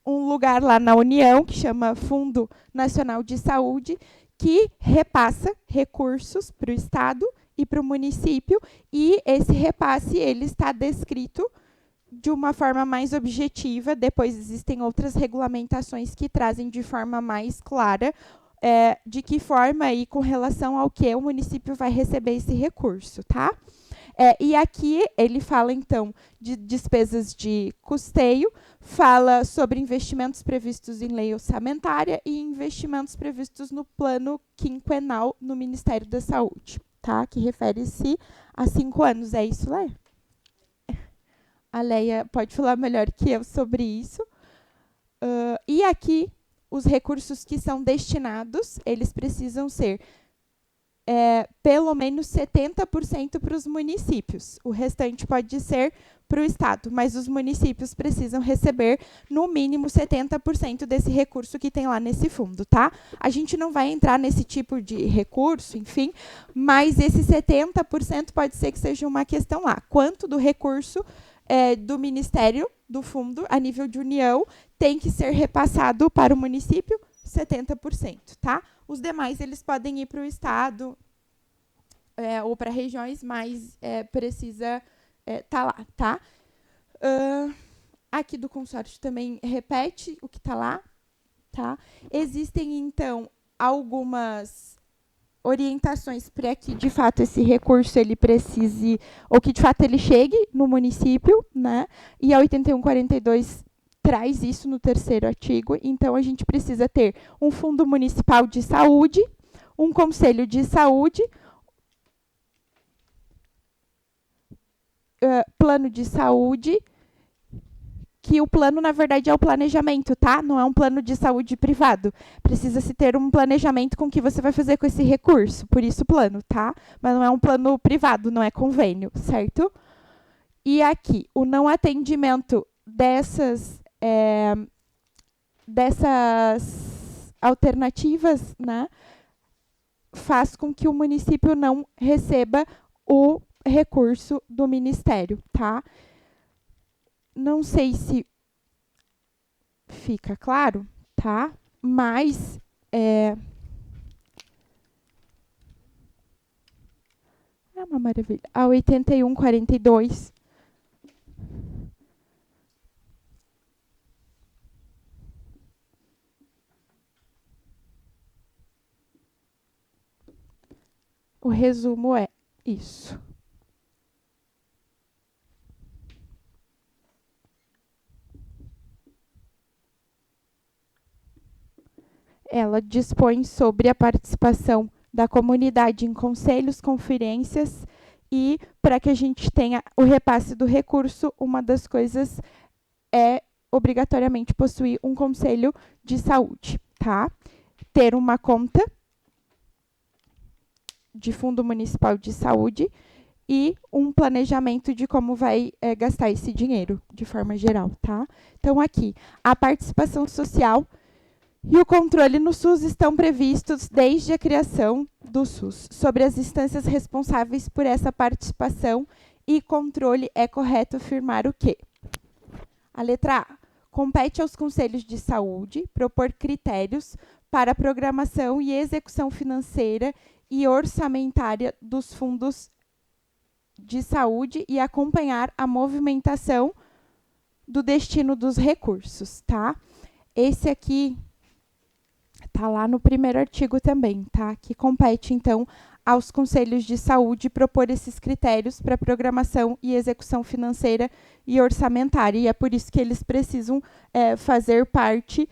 A: um lugar lá na União, que chama Fundo Nacional de Saúde, que repassa recursos para o estado e para o município, e esse repasse ele está descrito de uma forma mais objetiva. Depois existem outras regulamentações que trazem de forma mais clara de que forma e com relação ao que o município vai receber esse recurso, tá? E aqui ele fala, então, de despesas de custeio, fala sobre investimentos previstos em lei orçamentária e investimentos previstos no plano quinquenal no Ministério da Saúde, tá? Que refere-se a 5 anos. É isso, Léa? A Leia pode falar melhor que eu sobre isso. E aqui, os recursos que são destinados, eles precisam ser pelo menos 70% para os municípios. O restante pode ser para o estado, mas os municípios precisam receber, no mínimo, 70% desse recurso que tem lá nesse fundo, tá? A gente não vai entrar nesse tipo de recurso, enfim, mas esse 70% pode ser que seja uma questão lá. Quanto do recurso do Ministério, do Fundo, a nível de União, tem que ser repassado para o município? 70%, tá? Os demais, eles podem ir para o estado ou para regiões, mas precisa tá lá, tá? Aqui do consórcio também repete o que está lá, tá? Existem, então, algumas orientações para que, de fato, esse recurso ele precise, ou que, de fato, ele chegue no município, né? E a 8142 traz isso no 3º artigo. Então, a gente precisa ter um fundo municipal de saúde, um conselho de saúde, plano de saúde, que o plano, na verdade, é o planejamento, tá? Não é um plano de saúde privado. Precisa-se ter um planejamento com o que você vai fazer com esse recurso, por isso plano, tá? Mas não é um plano privado, não é convênio, certo? E aqui, o não atendimento dessas alternativas, né, faz com que o município não receba o recurso do Ministério, tá? Não sei se fica claro, tá? Mas é uma maravilha. A 8142 o resumo é isso. Ela dispõe sobre a participação da comunidade em conselhos, conferências e para que a gente tenha o repasse do recurso, uma das coisas é obrigatoriamente possuir um conselho de saúde, tá? Ter uma conta de Fundo Municipal de Saúde e um planejamento de como vai gastar esse dinheiro, de forma geral, tá? Então, aqui, a participação social e o controle no SUS estão previstos desde a criação do SUS. Sobre as instâncias responsáveis por essa participação e controle, é correto afirmar o quê? A letra A. Compete aos conselhos de saúde propor critérios para a programação e execução financeira e orçamentária dos fundos de saúde e acompanhar a movimentação do destino dos recursos, tá? Esse aqui tá lá no primeiro artigo também, tá? Que compete, então, aos conselhos de saúde propor esses critérios para programação e execução financeira e orçamentária. E é por isso que eles precisam fazer parte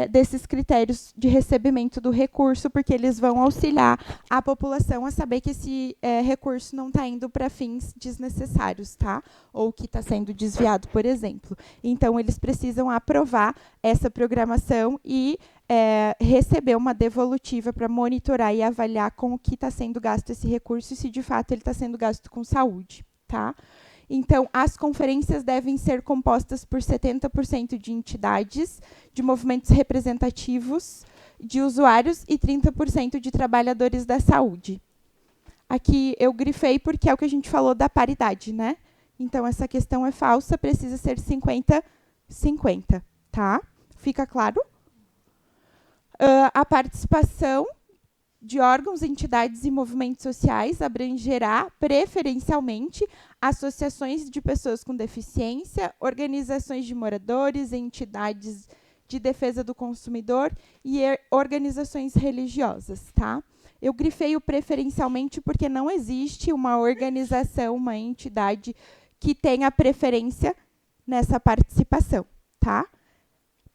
A: desses critérios de recebimento do recurso, porque eles vão auxiliar a população a saber que esse recurso não está indo para fins desnecessários, tá? Ou que está sendo desviado, por exemplo. Então, eles precisam aprovar essa programação e receber uma devolutiva para monitorar e avaliar com o que está sendo gasto esse recurso e se, de fato, ele está sendo gasto com saúde, tá? Então, as conferências devem ser compostas por 70% de entidades, de movimentos representativos, de usuários e 30% de trabalhadores da saúde. Aqui eu grifei porque é o que a gente falou da paridade, né? Então, essa questão é falsa, precisa ser 50-50, tá? Fica claro? A participação de órgãos, entidades e movimentos sociais abrangerá, preferencialmente, associações de pessoas com deficiência, organizações de moradores, entidades de defesa do consumidor e organizações religiosas, tá? Eu grifei o preferencialmente porque não existe uma organização, uma entidade que tenha preferência nessa participação, tá?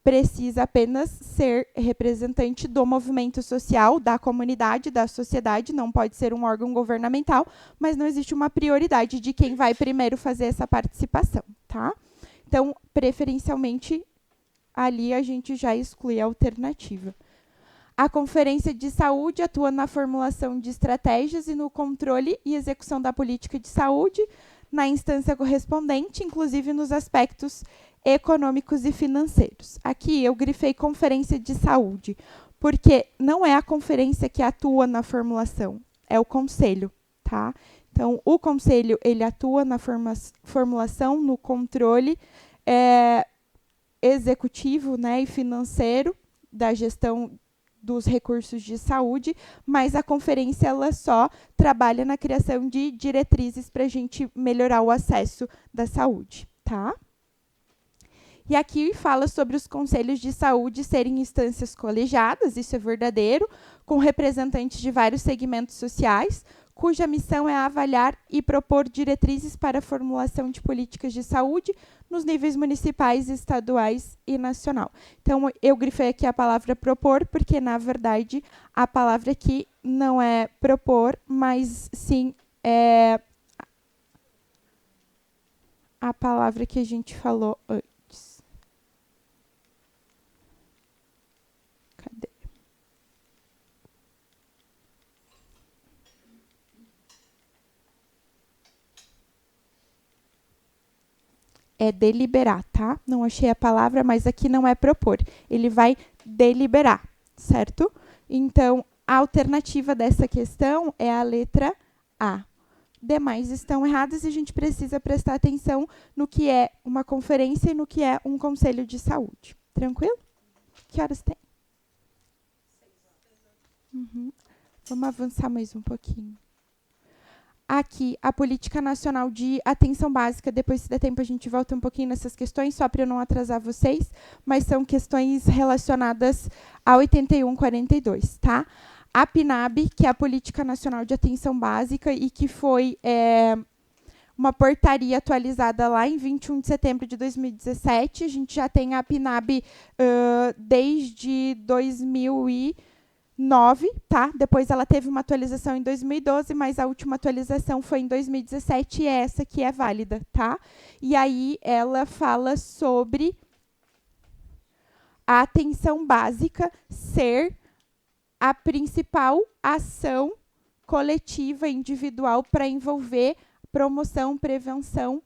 A: Precisa apenas ser representante do movimento social, da comunidade, da sociedade, não pode ser um órgão governamental, mas não existe uma prioridade de quem vai primeiro fazer essa participação, tá? Então, preferencialmente, ali a gente já exclui a alternativa. A Conferência de Saúde atua na formulação de estratégias e no controle e execução da política de saúde, na instância correspondente, inclusive nos aspectos econômicos e financeiros. Aqui eu grifei Conferência de Saúde, porque não é a conferência que atua na formulação, é o conselho, tá? Então, o conselho, ele atua na formulação, no controle executivo, né, e financeiro da gestão dos recursos de saúde, mas a conferência ela só trabalha na criação de diretrizes para a gente melhorar o acesso da saúde, tá? E aqui fala sobre os conselhos de saúde serem instâncias colegiadas, isso é verdadeiro, com representantes de vários segmentos sociais, cuja missão é avaliar e propor diretrizes para a formulação de políticas de saúde nos níveis municipais, estaduais e nacional. Então, eu grifei aqui a palavra propor, porque, na verdade, a palavra aqui não é propor, mas sim é a palavra que a gente falou antes. Cadê? É deliberar, tá? Não achei a palavra, mas aqui não é propor. Ele vai deliberar, certo? Então, a alternativa dessa questão é a letra A. Demais estão erradas e a gente precisa prestar atenção no que é uma conferência e no que é um conselho de saúde. Tranquilo? Que horas tem? 6 horas. Vamos avançar mais um pouquinho. Aqui, a Política Nacional de Atenção Básica, depois, se der tempo, a gente volta um pouquinho nessas questões, só para eu não atrasar vocês, mas são questões relacionadas a 8142, tá? A PNAB, que é a Política Nacional de Atenção Básica, e que foi uma portaria atualizada lá em 21 de setembro de 2017. A gente já tem a PNAB desde 2000 e 9, tá? Depois ela teve uma atualização em 2012, mas a última atualização foi em 2017 e é essa que é válida, tá? E aí ela fala sobre a atenção básica ser a principal ação coletiva e individual para envolver promoção, prevenção,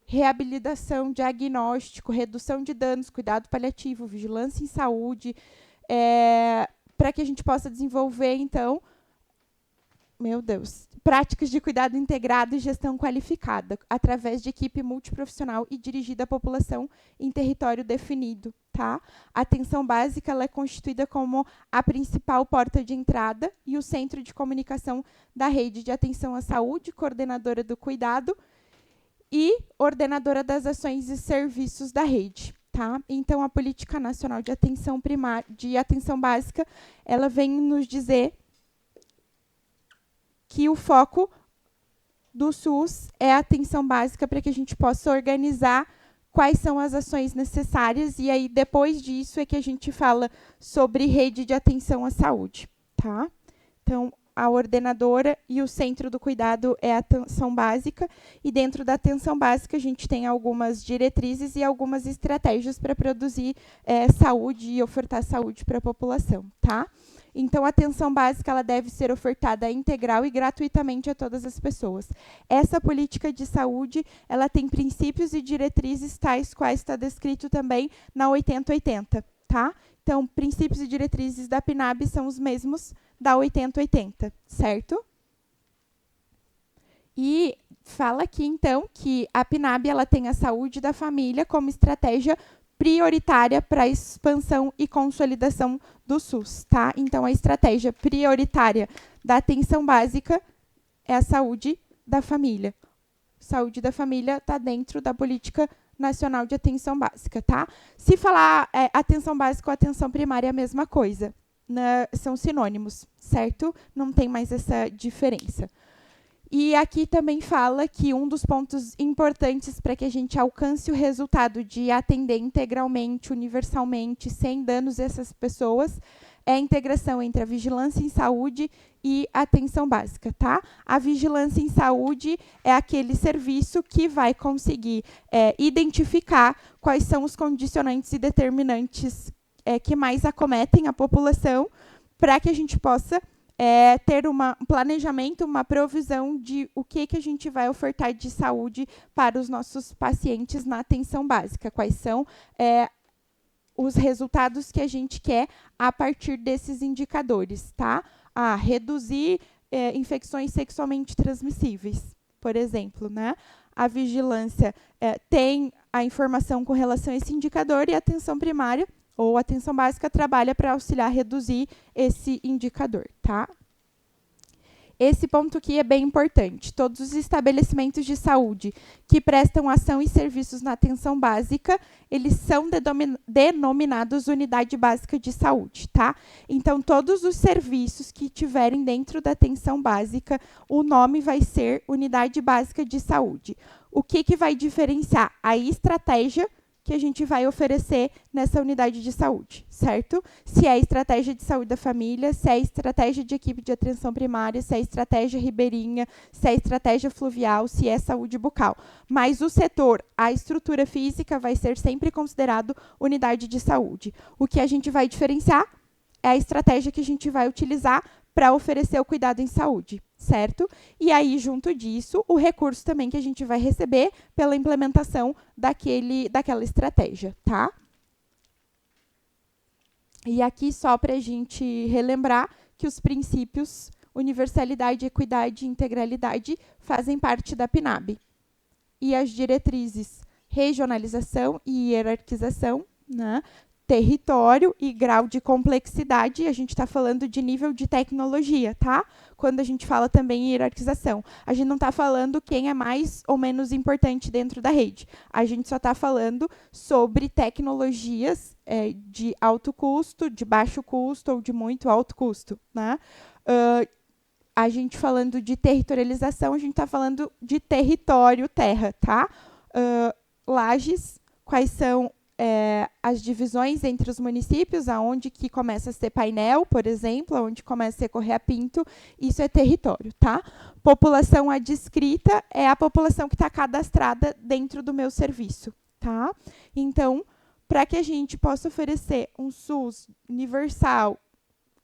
A: reabilitação, diagnóstico, redução de danos, cuidado paliativo, vigilância em saúde, para que a gente possa desenvolver, então, práticas de cuidado integrado e gestão qualificada, através de equipe multiprofissional e dirigida à população em território definido. Tá? A atenção básica ela é constituída como a principal porta de entrada e o centro de comunicação da rede de atenção à saúde, coordenadora do cuidado e ordenadora das ações e serviços da rede. Tá? Então, a Política Nacional de Atenção Básica, ela vem nos dizer que o foco do SUS é a atenção básica para que a gente possa organizar quais são as ações necessárias, e aí, depois disso, é que a gente fala sobre rede de atenção à saúde. Tá? Então, a ordenadora e o centro do cuidado é a atenção básica, e dentro da atenção básica a gente tem algumas diretrizes e algumas estratégias para produzir saúde e ofertar saúde para a população. Tá? Então, a atenção básica ela deve ser ofertada integral e gratuitamente a todas as pessoas. Essa política de saúde ela tem princípios e diretrizes tais quais está descrito também na 8080. Tá? Então, princípios e diretrizes da PNAB são os mesmos da 8080, certo? E fala aqui, então, que a PNAB ela tem a saúde da família como estratégia prioritária para a expansão e consolidação do SUS. Tá? Então, a estratégia prioritária da atenção básica é a saúde da família. Saúde da família está dentro da Política Nacional de Atenção Básica. Tá? Se falar atenção básica ou atenção primária é a mesma coisa. São sinônimos, certo? Não tem mais essa diferença. E aqui também fala que um dos pontos importantes para que a gente alcance o resultado de atender integralmente, universalmente, sem danos a essas pessoas, é a integração entre a vigilância em saúde e a atenção básica. Tá? A vigilância em saúde é aquele serviço que vai conseguir identificar quais são os condicionantes e determinantes que mais acometem a população, para que a gente possa ter um planejamento, uma provisão de o que a gente vai ofertar de saúde para os nossos pacientes na atenção básica, quais são os resultados que a gente quer a partir desses indicadores. Tá? Reduzir infecções sexualmente transmissíveis, por exemplo. Né? A vigilância tem a informação com relação a esse indicador, e a atenção primária ou atenção básica trabalha para auxiliar a reduzir esse indicador. Tá? Esse ponto aqui é bem importante. Todos os estabelecimentos de saúde que prestam ação e serviços na atenção básica, eles são denominados unidade básica de saúde. Tá? Então, todos os serviços que tiverem dentro da atenção básica, o nome vai ser unidade básica de saúde. O que vai diferenciar? A estratégia que a gente vai oferecer nessa unidade de saúde, certo? Se é a estratégia de saúde da família, se é a estratégia de equipe de atenção primária, se é a estratégia ribeirinha, se é a estratégia fluvial, se é saúde bucal. Mas o setor, a estrutura física, vai ser sempre considerado unidade de saúde. O que a gente vai diferenciar é a estratégia que a gente vai utilizar para oferecer o cuidado em saúde, certo? E aí, junto disso, o recurso também que a gente vai receber pela implementação daquela estratégia, tá? E aqui, só para a gente relembrar que os princípios universalidade, equidade e integralidade fazem parte da PNAB. E as diretrizes regionalização e hierarquização, né? Território e grau de complexidade, a gente está falando de nível de tecnologia, tá? Quando a gente fala também em hierarquização. A gente não está falando quem é mais ou menos importante dentro da rede. A gente só está falando sobre tecnologias de alto custo, de baixo custo ou de muito alto custo, né? A gente falando de territorialização, a gente está falando de território, terra, tá? Lajes, quais são as divisões entre os municípios, aonde que começa a ser painel, por exemplo, aonde começa a ser Correia Pinto, isso é território, tá? População adscrita é a população que está cadastrada dentro do meu serviço, tá? Então, para que a gente possa oferecer um SUS universal,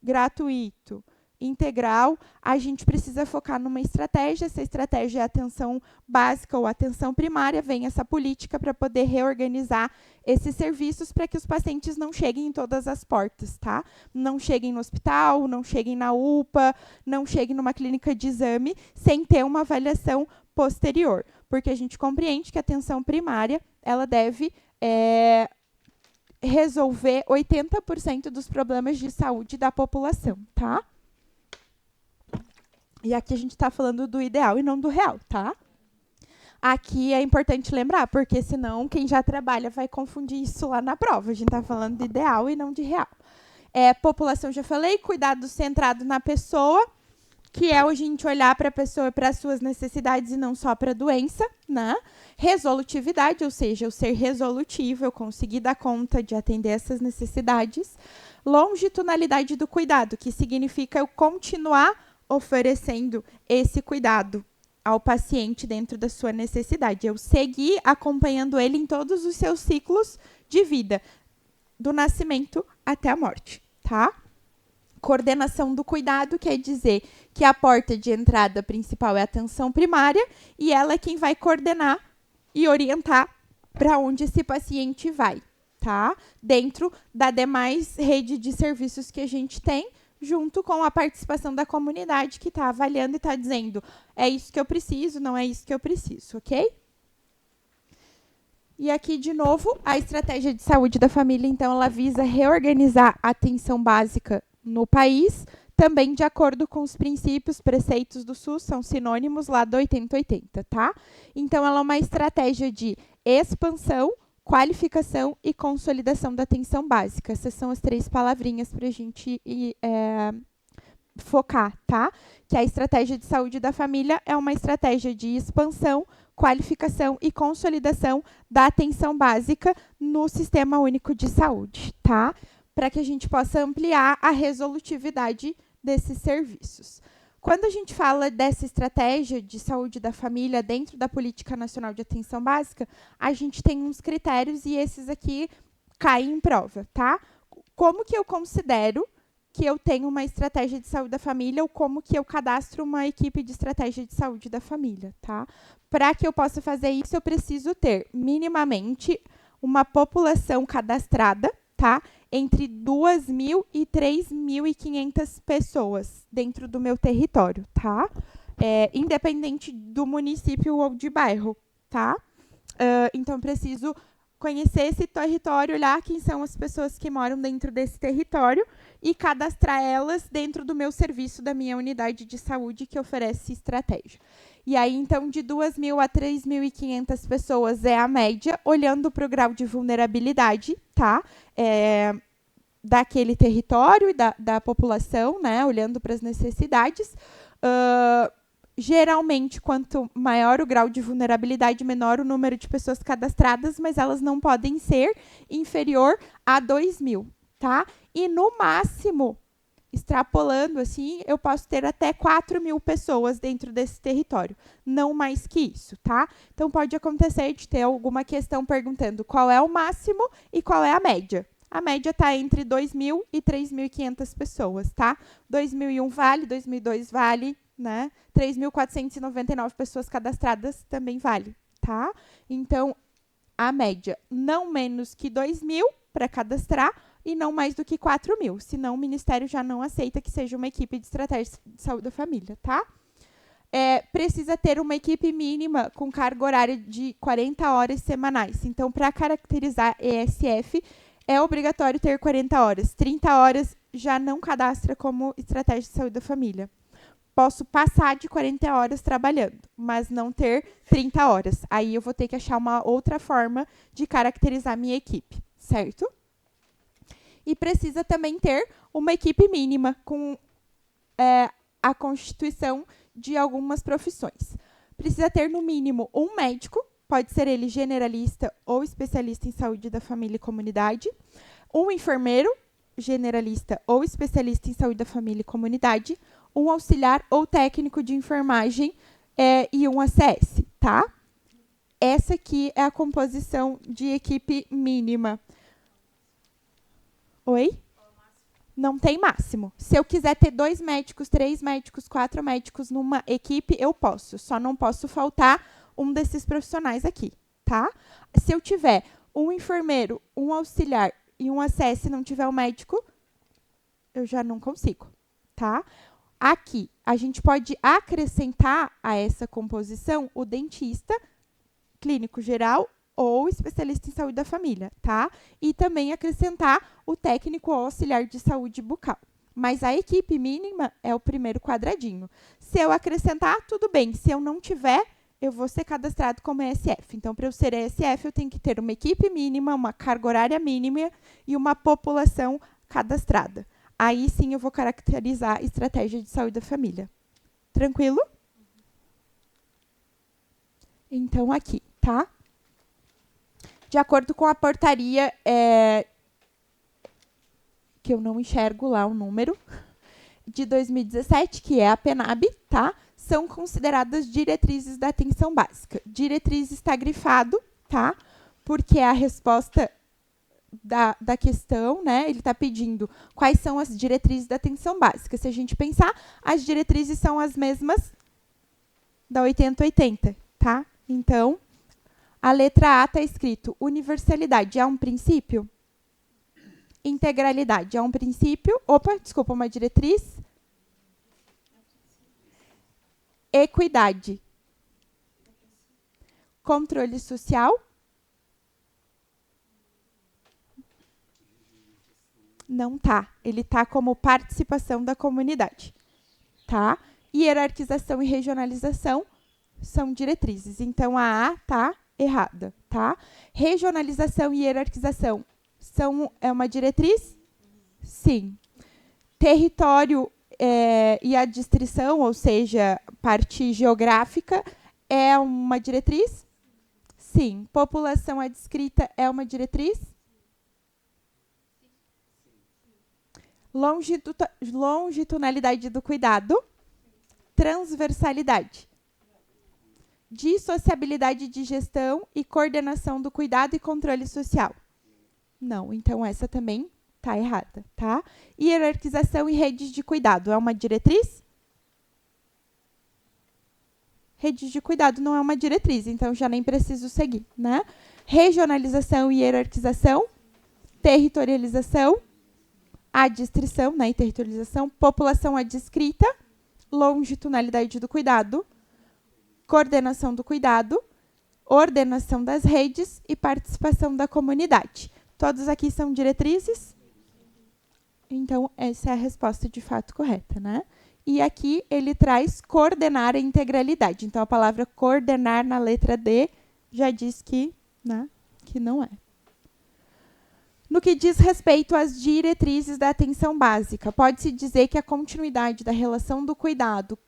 A: gratuito, integral, a gente precisa focar numa estratégia. Essa estratégia é a atenção básica ou atenção primária. Vem essa política para poder reorganizar esses serviços para que os pacientes não cheguem em todas as portas, tá? Não cheguem no hospital, não cheguem na UPA, não cheguem numa clínica de exame sem ter uma avaliação posterior, porque a gente compreende que a atenção primária ela deve resolver 80% dos problemas de saúde da população, tá? E aqui a gente está falando do ideal e não do real, tá? Aqui é importante lembrar, porque senão quem já trabalha vai confundir isso lá na prova. A gente está falando de ideal e não de real. População, já falei, cuidado centrado na pessoa, que é a gente olhar para a pessoa e para as suas necessidades e não só para a doença, né? Resolutividade, ou seja, eu ser resolutivo, eu conseguir dar conta de atender essas necessidades. Longitudinalidade do cuidado, que significa eu continuar oferecendo esse cuidado ao paciente dentro da sua necessidade. Eu seguir acompanhando ele em todos os seus ciclos de vida, do nascimento até a morte, tá? Coordenação do cuidado quer dizer que a porta de entrada principal é a atenção primária e ela é quem vai coordenar e orientar para onde esse paciente vai, tá? Dentro da demais rede de serviços que a gente tem, junto com a participação da comunidade que está avaliando e está dizendo é isso que eu preciso, não é isso que eu preciso, ok? E aqui, de novo, a estratégia de saúde da família, então, ela visa reorganizar a atenção básica no país, também de acordo com os princípios, preceitos do SUS, são sinônimos lá do 80-80, tá? Então, ela é uma estratégia de expansão, qualificação e consolidação da atenção básica. Essas são as 3 palavrinhas para a gente focar, tá? Que a estratégia de saúde da família é uma estratégia de expansão, qualificação e consolidação da atenção básica no Sistema Único de Saúde, tá? Para que a gente possa ampliar a resolutividade desses serviços. Quando a gente fala dessa estratégia de saúde da família dentro da Política Nacional de Atenção Básica, a gente tem uns critérios e esses aqui caem em prova, tá? Como que eu considero que eu tenho uma estratégia de saúde da família ou como que eu cadastro uma equipe de estratégia de saúde da família, tá? Para que eu possa fazer isso, eu preciso ter minimamente uma população cadastrada, tá? Entre 2.000 e 3.500 pessoas dentro do meu território, tá? Independente do município ou de bairro, tá? Então, preciso conhecer esse território, olhar quem são as pessoas que moram dentro desse território e cadastrar elas dentro do meu serviço, da minha unidade de saúde que oferece estratégia. E aí, então, de 2.000 a 3.500 pessoas é a média, olhando para o grau de vulnerabilidade, tá? Daquele território e da população, né? Olhando para as necessidades. Geralmente, quanto maior o grau de vulnerabilidade, menor o número de pessoas cadastradas, mas elas não podem ser inferior a 2.000, tá? E, no máximo, extrapolando assim, eu posso ter até 4.000 pessoas dentro desse território, não mais que isso, tá? Então, pode acontecer de ter alguma questão perguntando qual é o máximo e qual é a média. A média está entre 2.000 e 3.500 pessoas, tá? 2001 vale, 2002 vale, né? 3.499 pessoas cadastradas também vale, tá? Então, a média, não menos que 2.000 para cadastrar e não mais do que 4.000, senão o Ministério já não aceita que seja uma equipe de estratégia de saúde da família, tá? Precisa ter uma equipe mínima com carga horária de 40 horas semanais. Então, para caracterizar ESF, é obrigatório ter 40 horas. 30 horas já não cadastra como estratégia de saúde da família. Posso passar de 40 horas trabalhando, mas não ter 30 horas. Aí eu vou ter que achar uma outra forma de caracterizar minha equipe, certo? E precisa também ter uma equipe mínima com a constituição de algumas profissões. Precisa ter, no mínimo, um médico, pode ser ele generalista ou especialista em saúde da família e comunidade. Um enfermeiro, generalista ou especialista em saúde da família e comunidade. Um auxiliar ou técnico de enfermagem e um ACS, tá? Essa aqui é a composição de equipe mínima. Oi? Não tem máximo. Se eu quiser ter 2 médicos, 3 médicos, 4 médicos numa equipe, eu posso. Só não posso faltar um desses profissionais aqui, tá? Se eu tiver um enfermeiro, um auxiliar e um ACS e não tiver um médico, eu já não consigo, tá? Aqui, a gente pode acrescentar a essa composição o dentista, clínico geral ou especialista em saúde da família, tá? E também acrescentar o técnico ou auxiliar de saúde bucal. Mas a equipe mínima é o primeiro quadradinho. Se eu acrescentar, tudo bem. Se eu não tiver, eu vou ser cadastrado como ESF. Então, para eu ser ESF, eu tenho que ter uma equipe mínima, uma carga horária mínima e uma população cadastrada. Aí sim eu vou caracterizar a estratégia de saúde da família. Tranquilo? Então, aqui, tá? De acordo com a portaria, que eu não enxergo lá o número, de 2017, que é a PENAB, tá? São consideradas diretrizes da atenção básica. Diretriz está grifado, tá? Porque é a resposta da questão, né? Ele está pedindo quais são as diretrizes da atenção básica. Se a gente pensar, as diretrizes são as mesmas da 8080, tá? Então, a letra A está escrito universalidade é um princípio? Integralidade é um princípio? Opa, desculpa, uma diretriz. Equidade. Controle social. Não tá. Ele tá como participação da comunidade. Tá? Hierarquização e regionalização são diretrizes. Então, a A tá errada. Tá? Regionalização e hierarquização é uma diretriz? Sim. Território e a distrição, ou seja, parte geográfica, é uma diretriz? Sim. População adscrita é uma diretriz? Longitudinalidade do cuidado? Transversalidade. Dissociabilidade de gestão e coordenação do cuidado e controle social? Não, então essa também está errada, tá? Hierarquização e redes de cuidado é uma diretriz? Redes de cuidado não é uma diretriz, então já nem preciso seguir, né? Regionalização e hierarquização, territorialização, adstrição, né, e territorialização, população adscrita, longitudinalidade do cuidado, coordenação do cuidado, ordenação das redes e participação da comunidade. Todos aqui são diretrizes? Então, essa é a resposta de fato correta, né? E aqui ele traz coordenar a integralidade. Então, a palavra coordenar na letra D já diz que, né, que não é. No que diz respeito às diretrizes da atenção básica, pode-se dizer que a continuidade da relação do cuidado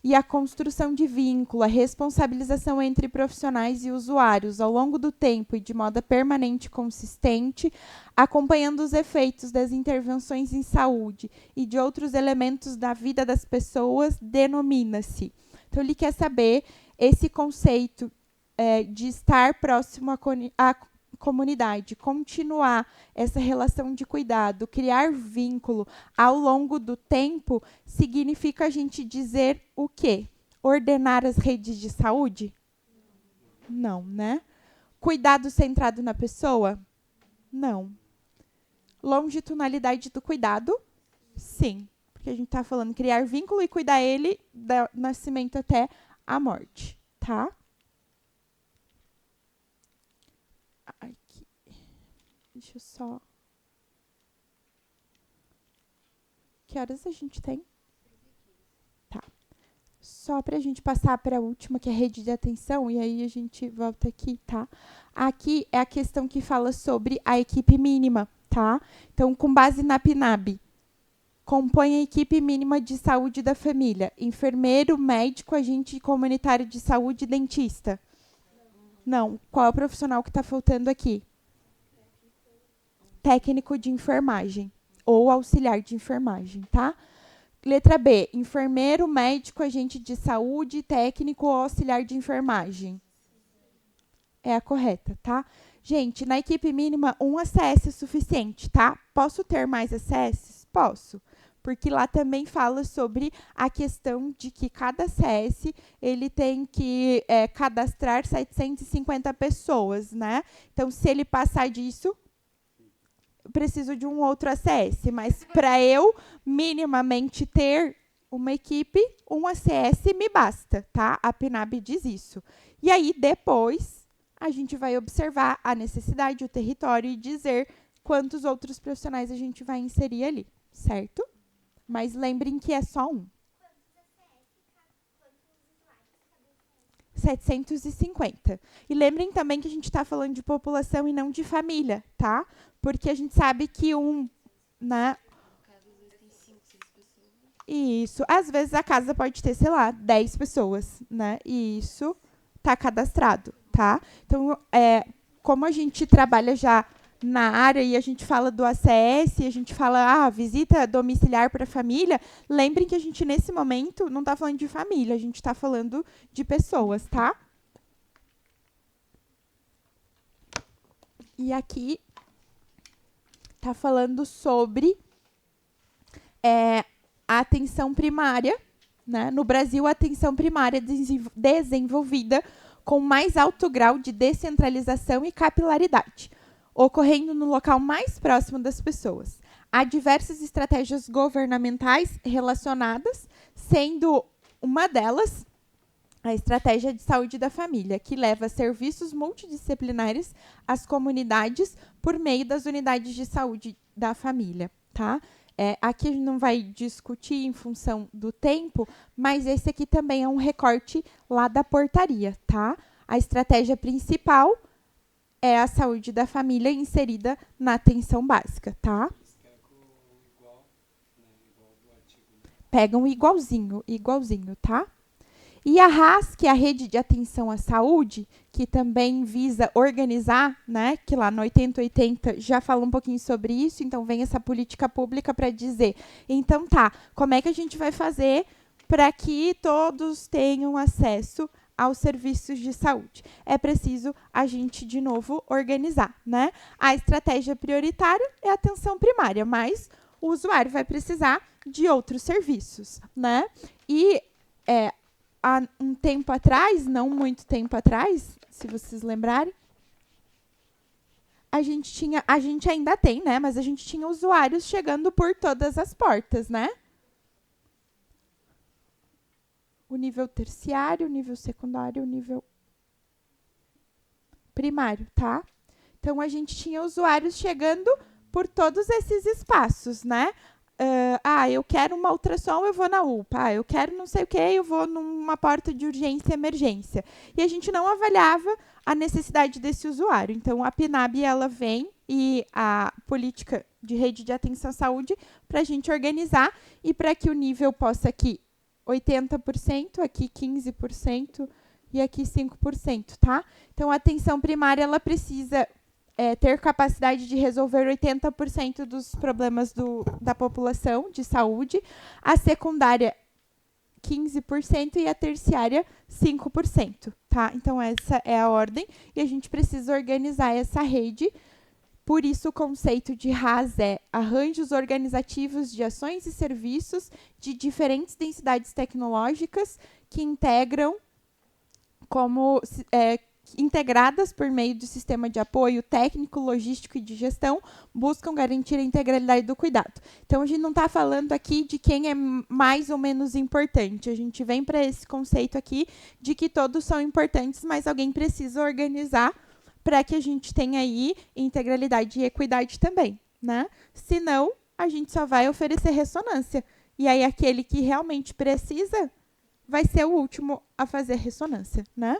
A: e a construção de vínculo, a responsabilização entre profissionais e usuários ao longo do tempo e de modo permanente e consistente, acompanhando os efeitos das intervenções em saúde e de outros elementos da vida das pessoas, denomina-se. Então, ele quer saber esse conceito de estar próximo à comunidade, continuar essa relação de cuidado, criar vínculo ao longo do tempo, significa a gente dizer o quê? Ordenar as redes de saúde? Não, né? Cuidado centrado na pessoa? Não. Longitudinalidade do cuidado? Sim. Porque a gente está falando criar vínculo e cuidar ele do nascimento até a morte, tá? Aqui. Deixa eu só... Que horas a gente tem? Tá. Só para a gente passar para a última, que é a rede de atenção, e aí a gente volta aqui, tá? Aqui é a questão que fala sobre a equipe mínima, tá? Então, com base na PNAB, compõe a equipe mínima de saúde da família: enfermeiro, médico, agente comunitário de saúde e dentista. Não. Qual é o profissional que está faltando aqui? Técnico de enfermagem ou auxiliar de enfermagem, tá? Letra B, enfermeiro, médico, agente de saúde, técnico ou auxiliar de enfermagem. É a correta, tá? Gente, na equipe mínima, um ACS é suficiente, tá? Posso ter mais ACS? Posso. Porque lá também fala sobre a questão de que cada ACS ele tem que cadastrar 750 pessoas, né? Então, se ele passar disso, eu preciso de um outro ACS. Mas para eu minimamente ter uma equipe, um ACS me basta, tá? A PNAB diz isso. E aí, depois, a gente vai observar a necessidade, o território e dizer quantos outros profissionais a gente vai inserir ali, certo? Mas lembrem que é só um. 750. E lembrem também que a gente está falando de população e não de família, tá? Porque a gente sabe que né? Isso. Às vezes a casa pode ter, sei lá, 10 pessoas, né? E isso está cadastrado, tá? Então, como a gente trabalha já na área e a gente fala do ACS, a gente fala, visita domiciliar para a família, lembrem que a gente, nesse momento, não está falando de família, a gente está falando de pessoas, tá? E aqui está falando sobre a atenção primária, né? No Brasil, a atenção primária desenvolvida com mais alto grau de descentralização e capilaridade, ocorrendo no local mais próximo das pessoas. Há diversas estratégias governamentais relacionadas, sendo uma delas a estratégia de saúde da família, que leva serviços multidisciplinares às comunidades por meio das unidades de saúde da família, tá? Aqui a gente não vai discutir em função do tempo, mas esse aqui também é um recorte lá da portaria, tá? A estratégia principal é a saúde da família inserida na atenção básica, tá? Pegam igualzinho, tá? E a RAS, que é a Rede de Atenção à Saúde, que também visa organizar, né, que lá no 8080 já fala um pouquinho sobre isso, então vem essa política pública para dizer, então tá, como é que a gente vai fazer para que todos tenham acesso aos serviços de saúde? É preciso a gente, de novo, organizar, né? A estratégia prioritária é a atenção primária, mas o usuário vai precisar de outros serviços, né? E há um tempo atrás, não muito tempo atrás, se vocês lembrarem, a gente ainda tem, né? Mas a gente tinha usuários chegando por todas as portas, né? O nível terciário, o nível secundário, o nível primário, tá? Então, a gente tinha usuários chegando por todos esses espaços, né? Eu quero uma ultrassom, eu vou na UPA. Eu quero não sei o que, eu vou numa porta de urgência e emergência. E a gente não avaliava a necessidade desse usuário. Então, a PNAB, ela vem e a política de rede de atenção à saúde para a gente organizar e para que o nível possa aqui 80%, aqui 15% e aqui 5%, tá? Então, a atenção primária, ela precisa ter capacidade de resolver 80% dos problemas da população de saúde, a secundária 15% e a terciária 5%, tá? Então, essa é a ordem e a gente precisa organizar essa rede. Por isso, o conceito de RAS é arranjos organizativos de ações e serviços de diferentes densidades tecnológicas que integram integradas por meio do sistema de apoio técnico, logístico e de gestão, buscam garantir a integralidade do cuidado. Então, a gente não está falando aqui de quem é mais ou menos importante. A gente vem para esse conceito aqui de que todos são importantes, mas alguém precisa organizar para que a gente tenha aí integralidade e equidade também, né? Senão, a gente só vai oferecer ressonância. E aí, aquele que realmente precisa vai ser o último a fazer ressonância, né?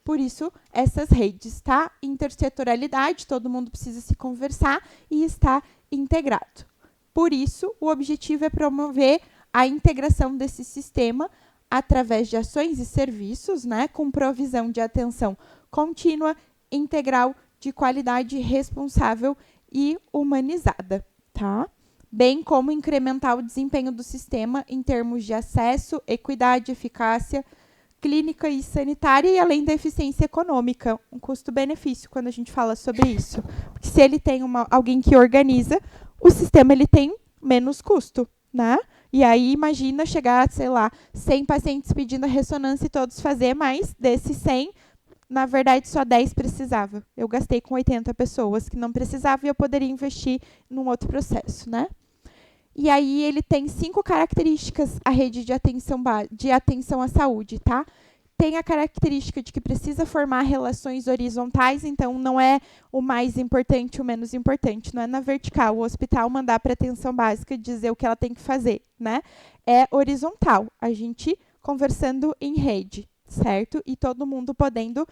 A: Por isso, essas redes, tá? Intersetorialidade, todo mundo precisa se conversar e estar integrado. Por isso, o objetivo é promover a integração desse sistema através de ações e serviços, né, com provisão de atenção contínua, integral, de qualidade, responsável e humanizada, tá? Bem como incrementar o desempenho do sistema em termos de acesso, equidade, eficácia, clínica e sanitária, e além da eficiência econômica, um custo-benefício quando a gente fala sobre isso. Porque se ele tem alguém que organiza, o sistema ele tem menos custo, né? E aí imagina chegar, sei lá, 100 pacientes pedindo a ressonância e todos fazer, mas desses 100, na verdade só 10 precisava. Eu gastei com 80 pessoas que não precisavam e eu poderia investir num outro processo, né? E aí ele tem 5 características, a rede de atenção à saúde, tá? Tem a característica de que precisa formar relações horizontais, então não é o mais importante, o menos importante, não é na vertical, o hospital mandar para a atenção básica dizer o que ela tem que fazer, né? É horizontal, a gente conversando em rede, certo? E todo mundo podendo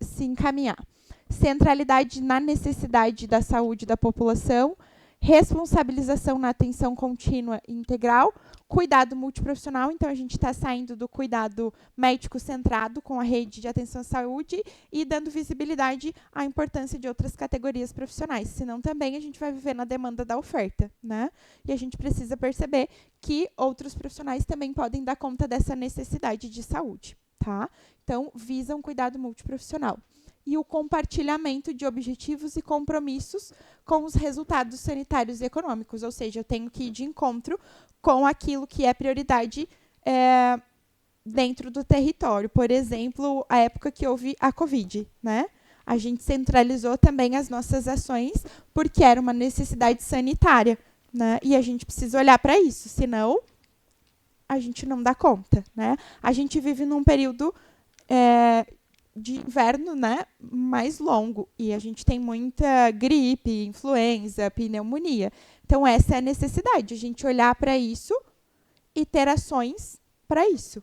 A: se encaminhar. Centralidade na necessidade da saúde da população, responsabilização na atenção contínua e integral, cuidado multiprofissional, então a gente está saindo do cuidado médico centrado com a rede de atenção à saúde e dando visibilidade à importância de outras categorias profissionais, senão também a gente vai viver na demanda da oferta, né? E a gente precisa perceber que outros profissionais também podem dar conta dessa necessidade de saúde, tá? Então, visa um cuidado multiprofissional. E o compartilhamento de objetivos e compromissos com os resultados sanitários e econômicos, ou seja, eu tenho que ir de encontro com aquilo que é prioridade dentro do território. Por exemplo, a época que houve a Covid, né? A gente centralizou também as nossas ações porque era uma necessidade sanitária, né? E a gente precisa olhar para isso, senão a gente não dá conta, né? A gente vive num período de inverno, né, mais longo, e a gente tem muita gripe, influenza, pneumonia. Então, essa é a necessidade, a gente olhar para isso e ter ações para isso,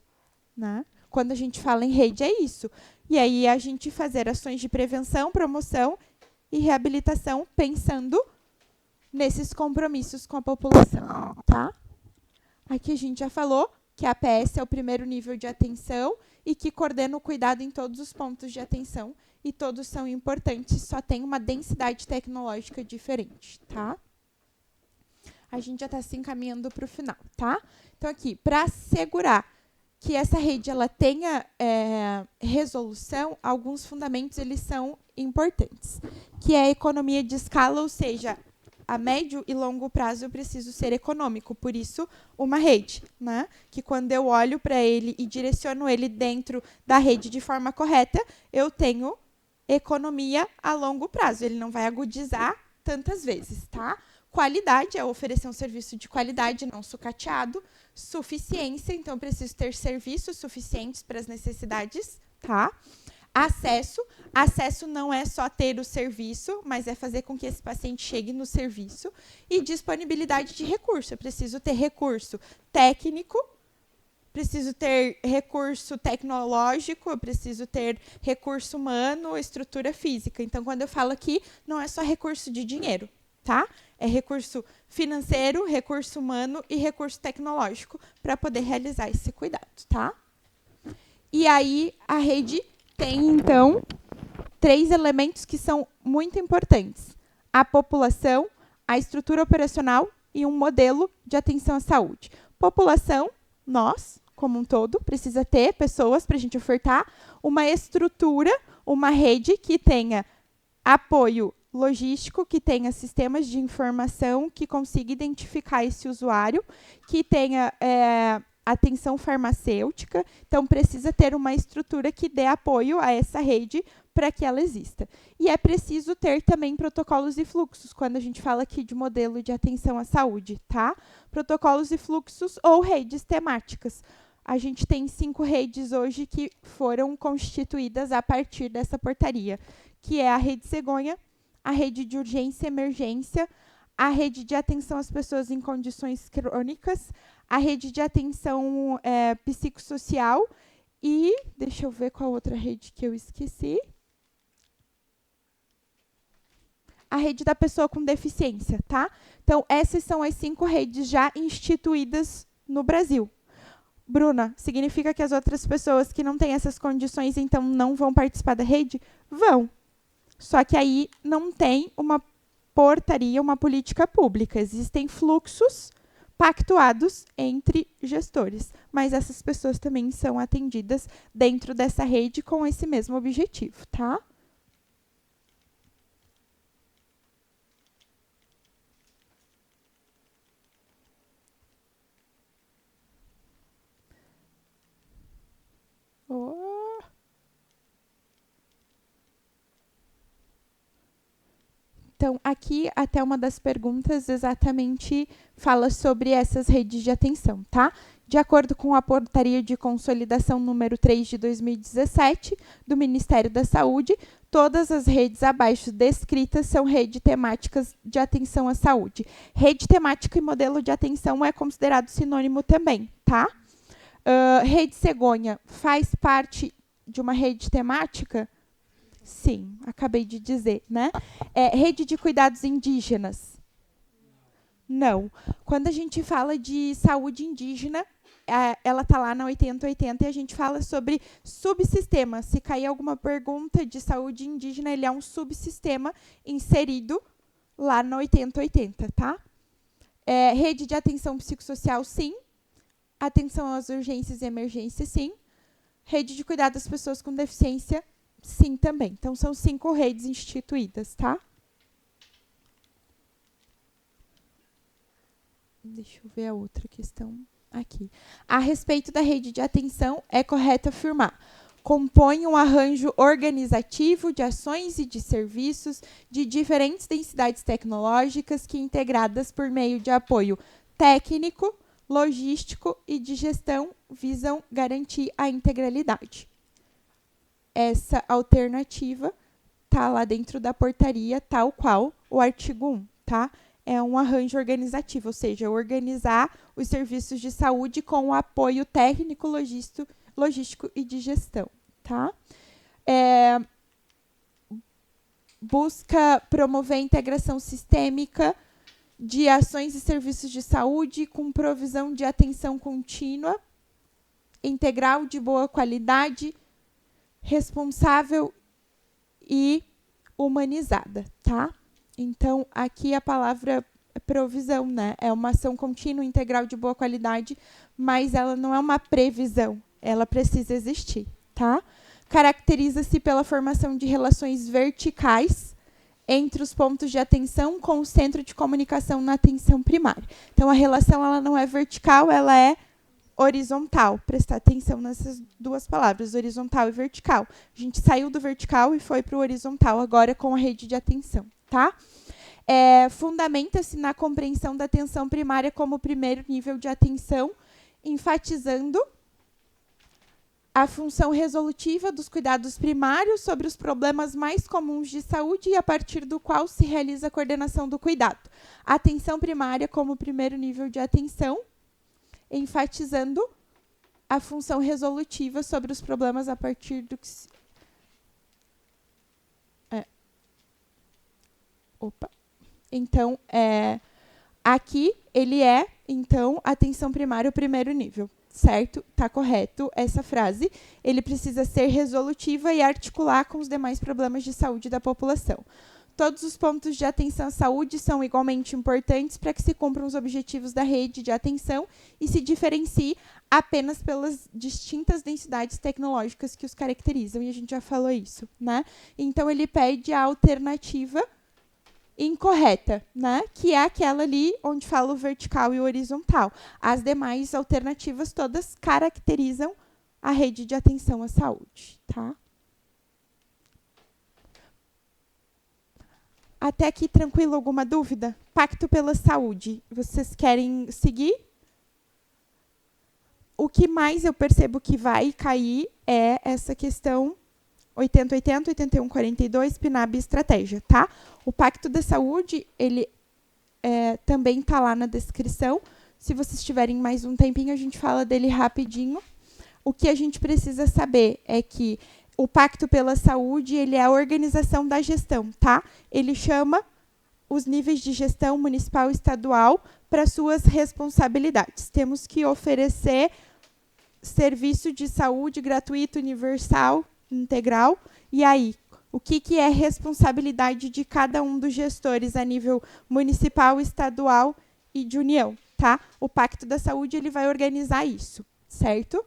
A: né? Quando a gente fala em rede, é isso. E aí, a gente fazer ações de prevenção, promoção e reabilitação, pensando nesses compromissos com a população, tá? Aqui a gente já falou que a APS é o primeiro nível de atenção e que coordena o cuidado em todos os pontos de atenção, e todos são importantes, só tem uma densidade tecnológica diferente, tá? A gente já está se encaminhando para o final, tá? Então, aqui, para assegurar que essa rede ela tenha resolução, alguns fundamentos eles são importantes, que é a economia de escala, ou seja, a médio e longo prazo eu preciso ser econômico, por isso uma rede, né? Que quando eu olho para ele e direciono ele dentro da rede de forma correta, eu tenho economia a longo prazo, ele não vai agudizar tantas vezes, tá? Qualidade é oferecer um serviço de qualidade, não sucateado. Suficiência, então eu preciso ter serviços suficientes para as necessidades, tá? Acesso não é só ter o serviço, mas é fazer com que esse paciente chegue no serviço. E disponibilidade de recurso. Eu preciso ter recurso técnico, preciso ter recurso tecnológico, eu preciso ter recurso humano, estrutura física. Então, quando eu falo aqui, não é só recurso de dinheiro, tá? É recurso financeiro, recurso humano e recurso tecnológico para poder realizar esse cuidado, tá? E aí, a rede tem, então, 3 elementos que são muito importantes: a população, a estrutura operacional e um modelo de atenção à saúde. População, nós, como um todo, precisa ter pessoas para a gente ofertar uma estrutura, uma rede que tenha apoio logístico, que tenha sistemas de informação, que consiga identificar esse usuário, que tenha atenção farmacêutica, então precisa ter uma estrutura que dê apoio a essa rede para que ela exista. E é preciso ter também protocolos e fluxos, quando a gente fala aqui de modelo de atenção à saúde, tá? Protocolos e fluxos ou redes temáticas. A gente tem 5 redes hoje que foram constituídas a partir dessa portaria, que é a Rede Cegonha, a Rede de Urgência e Emergência, a Rede de Atenção às Pessoas em Condições Crônicas, a Rede de Atenção Psicossocial e, deixa eu ver qual outra rede que eu esqueci, a Rede da Pessoa com Deficiência, tá? Então, essas são as 5 redes já instituídas no Brasil. Bruna, significa que as outras pessoas que não têm essas condições, então, não vão participar da rede? Vão. Só que aí não tem uma portaria, uma política pública. Existem fluxos pactuados entre gestores, mas essas pessoas também são atendidas dentro dessa rede com esse mesmo objetivo, tá? Oh. Então, aqui, até uma das perguntas exatamente fala sobre essas redes de atenção, tá? De acordo com a Portaria de Consolidação número 3 de 2017, do Ministério da Saúde, todas as redes abaixo descritas são redes temáticas de atenção à saúde. Rede temática e modelo de atenção é considerado sinônimo também, tá? Rede Cegonha faz parte de uma rede temática? Sim, acabei de dizer, né? Rede de cuidados indígenas? Não. Quando a gente fala de saúde indígena, ela está lá na 8080 e a gente fala sobre subsistema. Se cair alguma pergunta de saúde indígena, ele é um subsistema inserido lá na 8080, tá? Rede de atenção psicossocial, sim. Atenção às urgências e emergências, sim. Rede de cuidado das pessoas com deficiência, sim, também. Então, são 5 redes instituídas, tá? Deixa eu ver a outra questão aqui. A respeito da rede de atenção, é correto afirmar: compõe um arranjo organizativo de ações e de serviços de diferentes densidades tecnológicas que, integradas por meio de apoio técnico, logístico e de gestão, visam garantir a integralidade. Essa alternativa está lá dentro da portaria, tal qual o artigo 1, tá? É um arranjo organizativo, ou seja, organizar os serviços de saúde com o apoio técnico, logístico e de gestão, tá? Busca promover a integração sistêmica de ações e serviços de saúde com provisão de atenção contínua, integral, de boa qualidade, responsável e humanizada, tá? Então, aqui a palavra provisão, né? É uma ação contínua, integral, de boa qualidade, mas ela não é uma previsão, ela precisa existir, tá? Caracteriza-se pela formação de relações verticais entre os pontos de atenção com o centro de comunicação na atenção primária. Então, a relação ela não é vertical, ela é horizontal. Prestar atenção nessas duas palavras, horizontal e vertical. A gente saiu do vertical e foi para o horizontal, agora com a rede de atenção, tá? Fundamenta-se na compreensão da atenção primária como primeiro nível de atenção, enfatizando a função resolutiva dos cuidados primários sobre os problemas mais comuns de saúde e a partir do qual se realiza a coordenação do cuidado. A atenção primária como primeiro nível de atenção, enfatizando a função resolutiva sobre os problemas a partir do que se... Então, aqui ele então, atenção primária o primeiro nível. Certo? Está correto essa frase. Ele precisa ser resolutiva e articular com os demais problemas de saúde da população. Todos os pontos de atenção à saúde são igualmente importantes para que se cumpram os objetivos da rede de atenção e se diferencie apenas pelas distintas densidades tecnológicas que os caracterizam. E a gente já falou isso, né? Então, ele pede a alternativa incorreta, né? Que é aquela ali onde fala o vertical e o horizontal. As demais alternativas todas caracterizam a rede de atenção à saúde, tá? Até aqui, tranquilo? Alguma dúvida? Pacto pela saúde. Vocês querem seguir? O que mais eu percebo que vai cair é essa questão 8080, 8142, PNAB e estratégia, tá? O Pacto da Saúde, ele também está lá na descrição. Se vocês tiverem mais um tempinho, a gente fala dele rapidinho. O que a gente precisa saber é que o Pacto pela Saúde, ele é a organização da gestão, tá? Ele chama os níveis de gestão municipal e estadual para suas responsabilidades. Temos que oferecer serviço de saúde gratuito, universal, integral. E aí, o que é responsabilidade de cada um dos gestores a nível municipal, estadual e de união, tá? O Pacto da Saúde ele vai organizar isso, certo?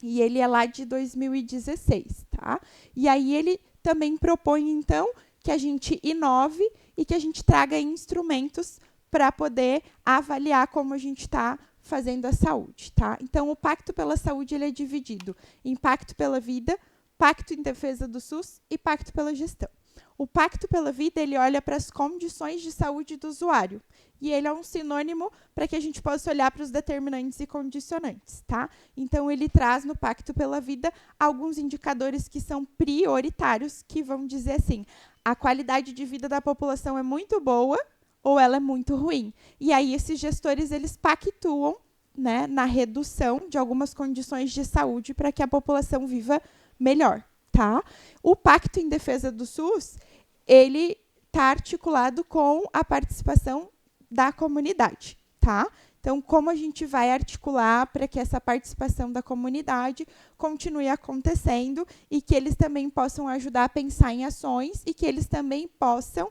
A: E ele é lá de 2016, tá? E aí ele também propõe, então, que a gente inove e que a gente traga instrumentos para poder avaliar como a gente está fazendo a saúde, tá? Então, o Pacto pela Saúde ele é dividido em Pacto pela Vida, Pacto em Defesa do SUS e Pacto pela Gestão. O Pacto pela Vida ele olha para as condições de saúde do usuário. E ele é um sinônimo para que a gente possa olhar para os determinantes e condicionantes, tá? Então, ele traz no Pacto pela Vida alguns indicadores que são prioritários, que vão dizer assim, a qualidade de vida da população é muito boa ou ela é muito ruim. E aí, esses gestores, eles pactuam, né, na redução de algumas condições de saúde para que a população viva melhor, tá? O Pacto em Defesa do SUS, ele está articulado com a participação da comunidade, tá? Então, como a gente vai articular para que essa participação da comunidade continue acontecendo e que eles também possam ajudar a pensar em ações e que eles também possam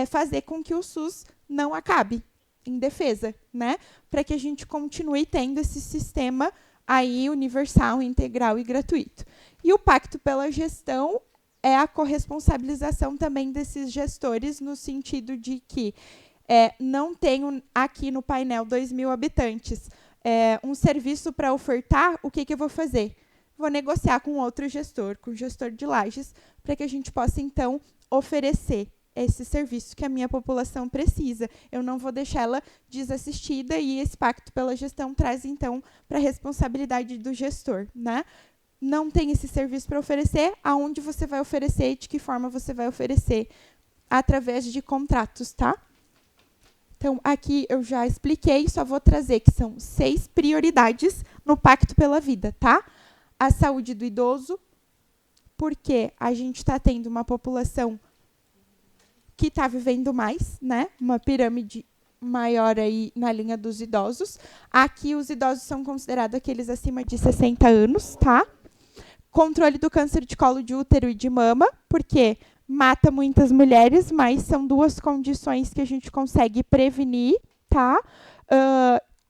A: fazer com que o SUS não acabe em defesa, né? Para que a gente continue tendo esse sistema aí universal, integral e gratuito. E o Pacto pela Gestão é a corresponsabilização também desses gestores no sentido de que não tenho aqui no painel 2.000 habitantes um serviço para ofertar, o que eu vou fazer? Vou negociar com outro gestor, com o gestor de Lages, para que a gente possa, então, oferecer esse serviço que a minha população precisa. Eu não vou deixar ela desassistida e esse Pacto pela Gestão traz, então, para a responsabilidade do gestor, né? Não tem esse serviço para oferecer, aonde você vai oferecer e de que forma você vai oferecer? Através de contratos, tá? Então, aqui eu já expliquei, só vou trazer que são 6 prioridades no Pacto pela Vida, tá? A saúde do idoso, porque a gente está tendo uma população que está vivendo mais, né? Uma pirâmide maior aí na linha dos idosos. Aqui os idosos são considerados aqueles acima de 60 anos, tá? Controle do câncer de colo de útero e de mama, porque mata muitas mulheres, mas são 2 condições que a gente consegue prevenir, tá?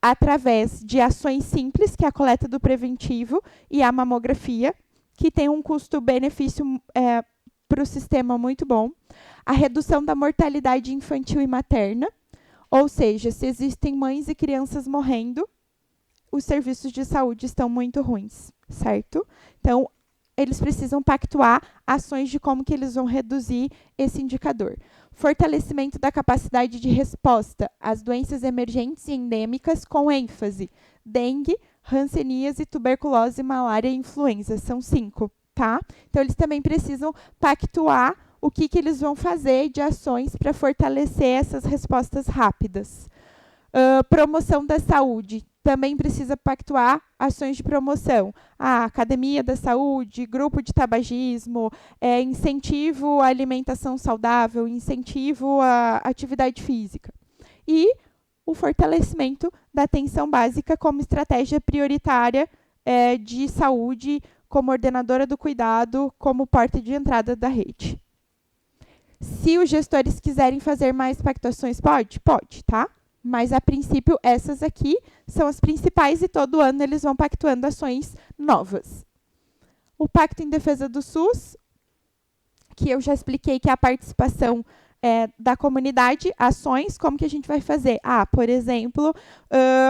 A: Através de ações simples, que é a coleta do preventivo e a mamografia, que tem um custo-benefício para o sistema muito bom. A redução da mortalidade infantil e materna, ou seja, se existem mães e crianças morrendo, os serviços de saúde estão muito ruins, certo? Então, eles precisam pactuar ações de como que eles vão reduzir esse indicador. Fortalecimento da capacidade de resposta às doenças emergentes e endêmicas com ênfase. Dengue, hanseníase, tuberculose, malária e influenza. São 5, tá? Então, eles também precisam pactuar o que eles vão fazer de ações para fortalecer essas respostas rápidas. Promoção da saúde. Também precisa pactuar ações de promoção. A academia da saúde, grupo de tabagismo, incentivo à alimentação saudável, incentivo à atividade física. E o fortalecimento da atenção básica como estratégia prioritária de saúde, como ordenadora do cuidado, como porta de entrada da rede. Se os gestores quiserem fazer mais pactuações, pode, tá? Mas, a princípio, essas aqui são as principais e todo ano eles vão pactuando ações novas. O Pacto em Defesa do SUS, que eu já expliquei que é a participação da comunidade, ações, como que a gente vai fazer? Por exemplo,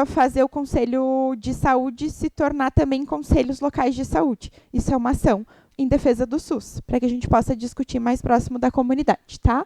A: fazer o Conselho de Saúde se tornar também Conselhos Locais de Saúde. Isso é uma ação em defesa do SUS, para que a gente possa discutir mais próximo da comunidade, tá?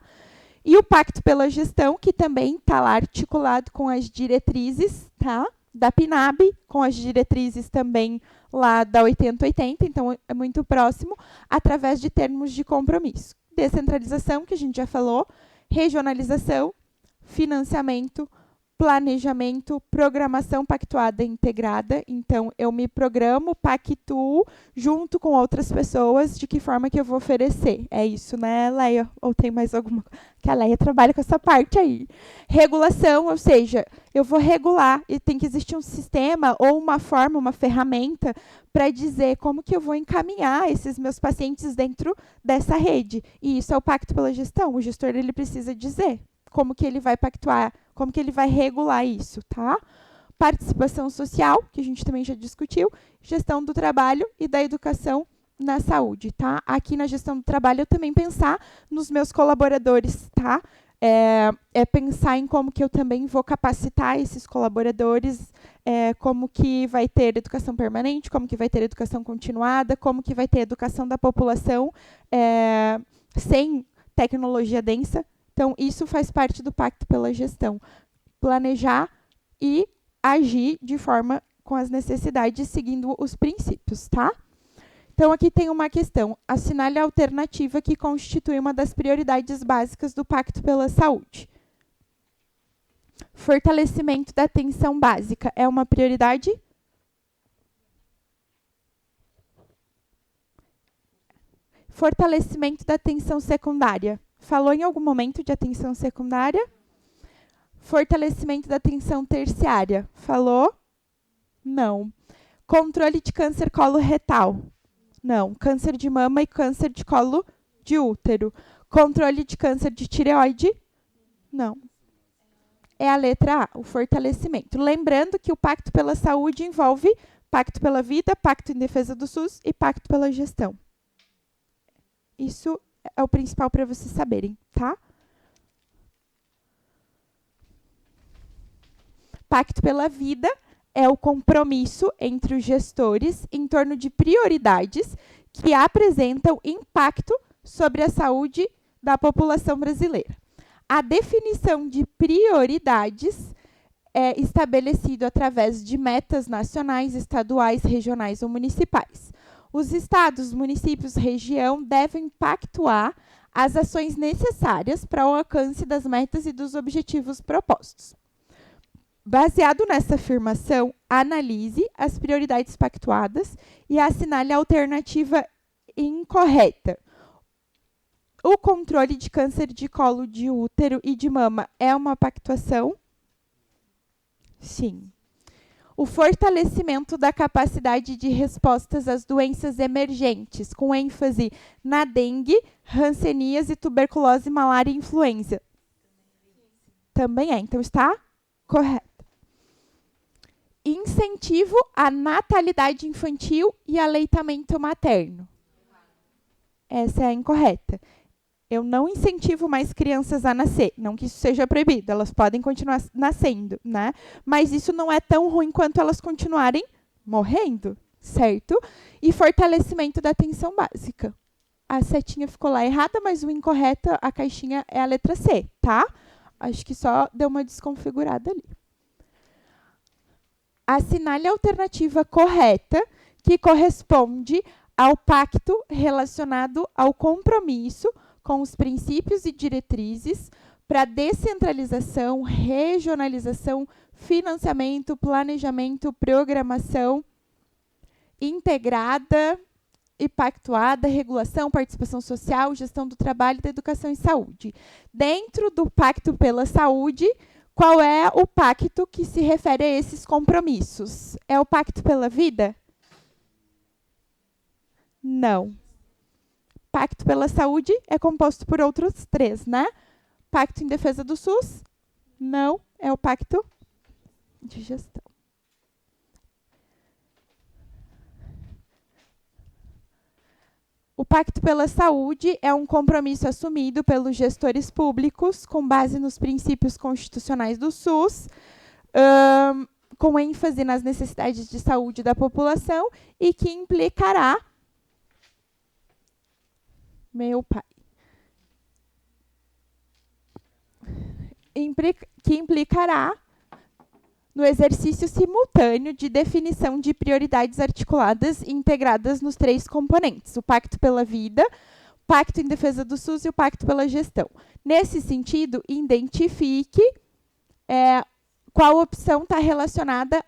A: E o Pacto pela Gestão, que também está lá articulado com as diretrizes, tá? Da PNAB, com as diretrizes também lá da 8080, então é muito próximo, através de termos de compromisso. Descentralização, que a gente já falou, regionalização, financiamento, planejamento, programação pactuada e integrada. Então, eu me programo, pactuo junto com outras pessoas de que forma que eu vou oferecer. É isso, né, Leia? Ou tem mais alguma coisa? Que a Leia trabalha com essa parte aí. Regulação, ou seja, eu vou regular e tem que existir um sistema ou uma forma, uma ferramenta para dizer como que eu vou encaminhar esses meus pacientes dentro dessa rede. E isso é o pacto pela gestão. O gestor ele precisa dizer como que ele vai pactuar, como que ele vai regular isso, tá? Participação social, que a gente também já discutiu, gestão do trabalho e da educação na saúde, tá? Aqui na gestão do trabalho eu também pensar nos meus colaboradores, tá? É pensar em como que eu também vou capacitar esses colaboradores, como que vai ter educação permanente, como que vai ter educação continuada, como que vai ter educação da população sem tecnologia densa. Então, isso faz parte do pacto pela gestão. Planejar e agir de forma com as necessidades, seguindo os princípios, tá? Então, aqui tem uma questão. Assinale a alternativa que constitui uma das prioridades básicas do Pacto pela Saúde. Fortalecimento da atenção básica é uma prioridade? Fortalecimento da atenção secundária. Falou em algum momento de atenção secundária? Fortalecimento da atenção terciária. Falou? Não. Controle de câncer coloretal. Não. Câncer de mama e câncer de colo de útero. Controle de câncer de tireoide? Não. É a letra A, o fortalecimento. Lembrando que o Pacto pela Saúde envolve Pacto pela Vida, Pacto em Defesa do SUS e Pacto pela Gestão. Isso é o principal para vocês saberem, tá? Pacto pela Vida é o compromisso entre os gestores em torno de prioridades que apresentam impacto sobre a saúde da população brasileira. A definição de prioridades é estabelecido através de metas nacionais, estaduais, regionais ou municipais. Os estados, municípios, região devem pactuar as ações necessárias para o alcance das metas e dos objetivos propostos. Baseado nessa afirmação, analise as prioridades pactuadas e assinale a alternativa incorreta. O controle de câncer de colo de útero e de mama é uma pactuação? Sim. O fortalecimento da capacidade de respostas às doenças emergentes, com ênfase na dengue, hanseníase, tuberculose, malária e influenza. Também é, então está correto. Incentivo à natalidade infantil e aleitamento materno. Essa é a incorreta. Eu não incentivo mais crianças a nascer. Não que isso seja proibido, elas podem continuar nascendo, né? Mas isso não é tão ruim quanto elas continuarem morrendo, certo? E fortalecimento da atenção básica. A setinha ficou lá errada, mas o incorreto, a caixinha é a letra C, tá? Acho que só deu uma desconfigurada ali. Assinale a alternativa correta, que corresponde ao pacto relacionado ao compromisso com os princípios e diretrizes para descentralização, regionalização, financiamento, planejamento, programação integrada e pactuada, regulação, participação social, gestão do trabalho, da educação e saúde. Dentro do Pacto pela Saúde, qual é o pacto que se refere a esses compromissos? É o Pacto pela Vida? Não. Pacto pela Saúde é composto por outros 3, né? Pacto em Defesa do SUS? Não. É o Pacto de Gestão. O Pacto pela Saúde é um compromisso assumido pelos gestores públicos com base nos princípios constitucionais do SUS, com ênfase nas necessidades de saúde da população e que implicará meu pai. Que implicará no exercício simultâneo de definição de prioridades articuladas e integradas nos 3 componentes, o Pacto pela Vida, o Pacto em Defesa do SUS e o Pacto pela Gestão. Nesse sentido, identifique Qual opção está relacionada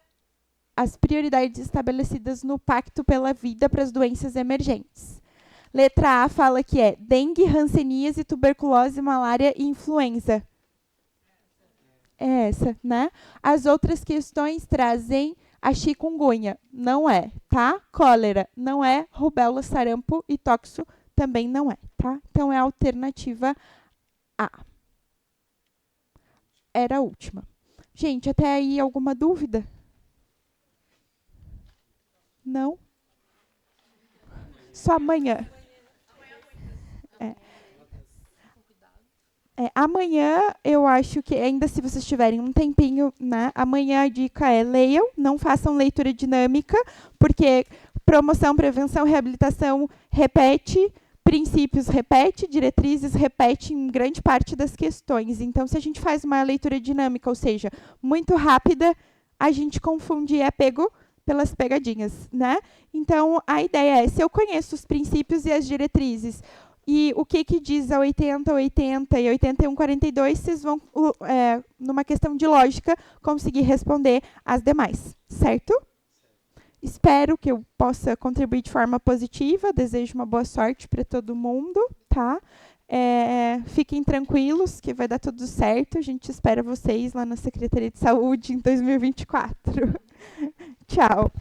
A: às prioridades estabelecidas no Pacto pela Vida para as doenças emergentes? Letra A fala que é dengue, hanseníase, tuberculose, malária e influenza. É essa, né? As outras questões trazem a chikungunya. Não é, tá? Cólera não é, rubéola, sarampo e toxo também não é, tá? Então é a alternativa A. Era a última. Gente, até aí alguma dúvida? Não? Só amanhã. Amanhã, eu acho que, ainda se vocês tiverem um tempinho, né? Amanhã a dica é leiam, não façam leitura dinâmica, porque promoção, prevenção, reabilitação repete, princípios repete, diretrizes repete em grande parte das questões. Então, se a gente faz uma leitura dinâmica, ou seja, muito rápida, a gente confunde e é pego pelas pegadinhas, né? Então, a ideia é, se eu conheço os princípios e as diretrizes, e o que diz a 80-80 e 81-42, vocês vão, numa questão de lógica, conseguir responder as demais, certo? Espero que eu possa contribuir de forma positiva. Desejo uma boa sorte para todo mundo, tá? Fiquem tranquilos que vai dar tudo certo. A gente espera vocês lá na Secretaria de Saúde em 2024. Tchau.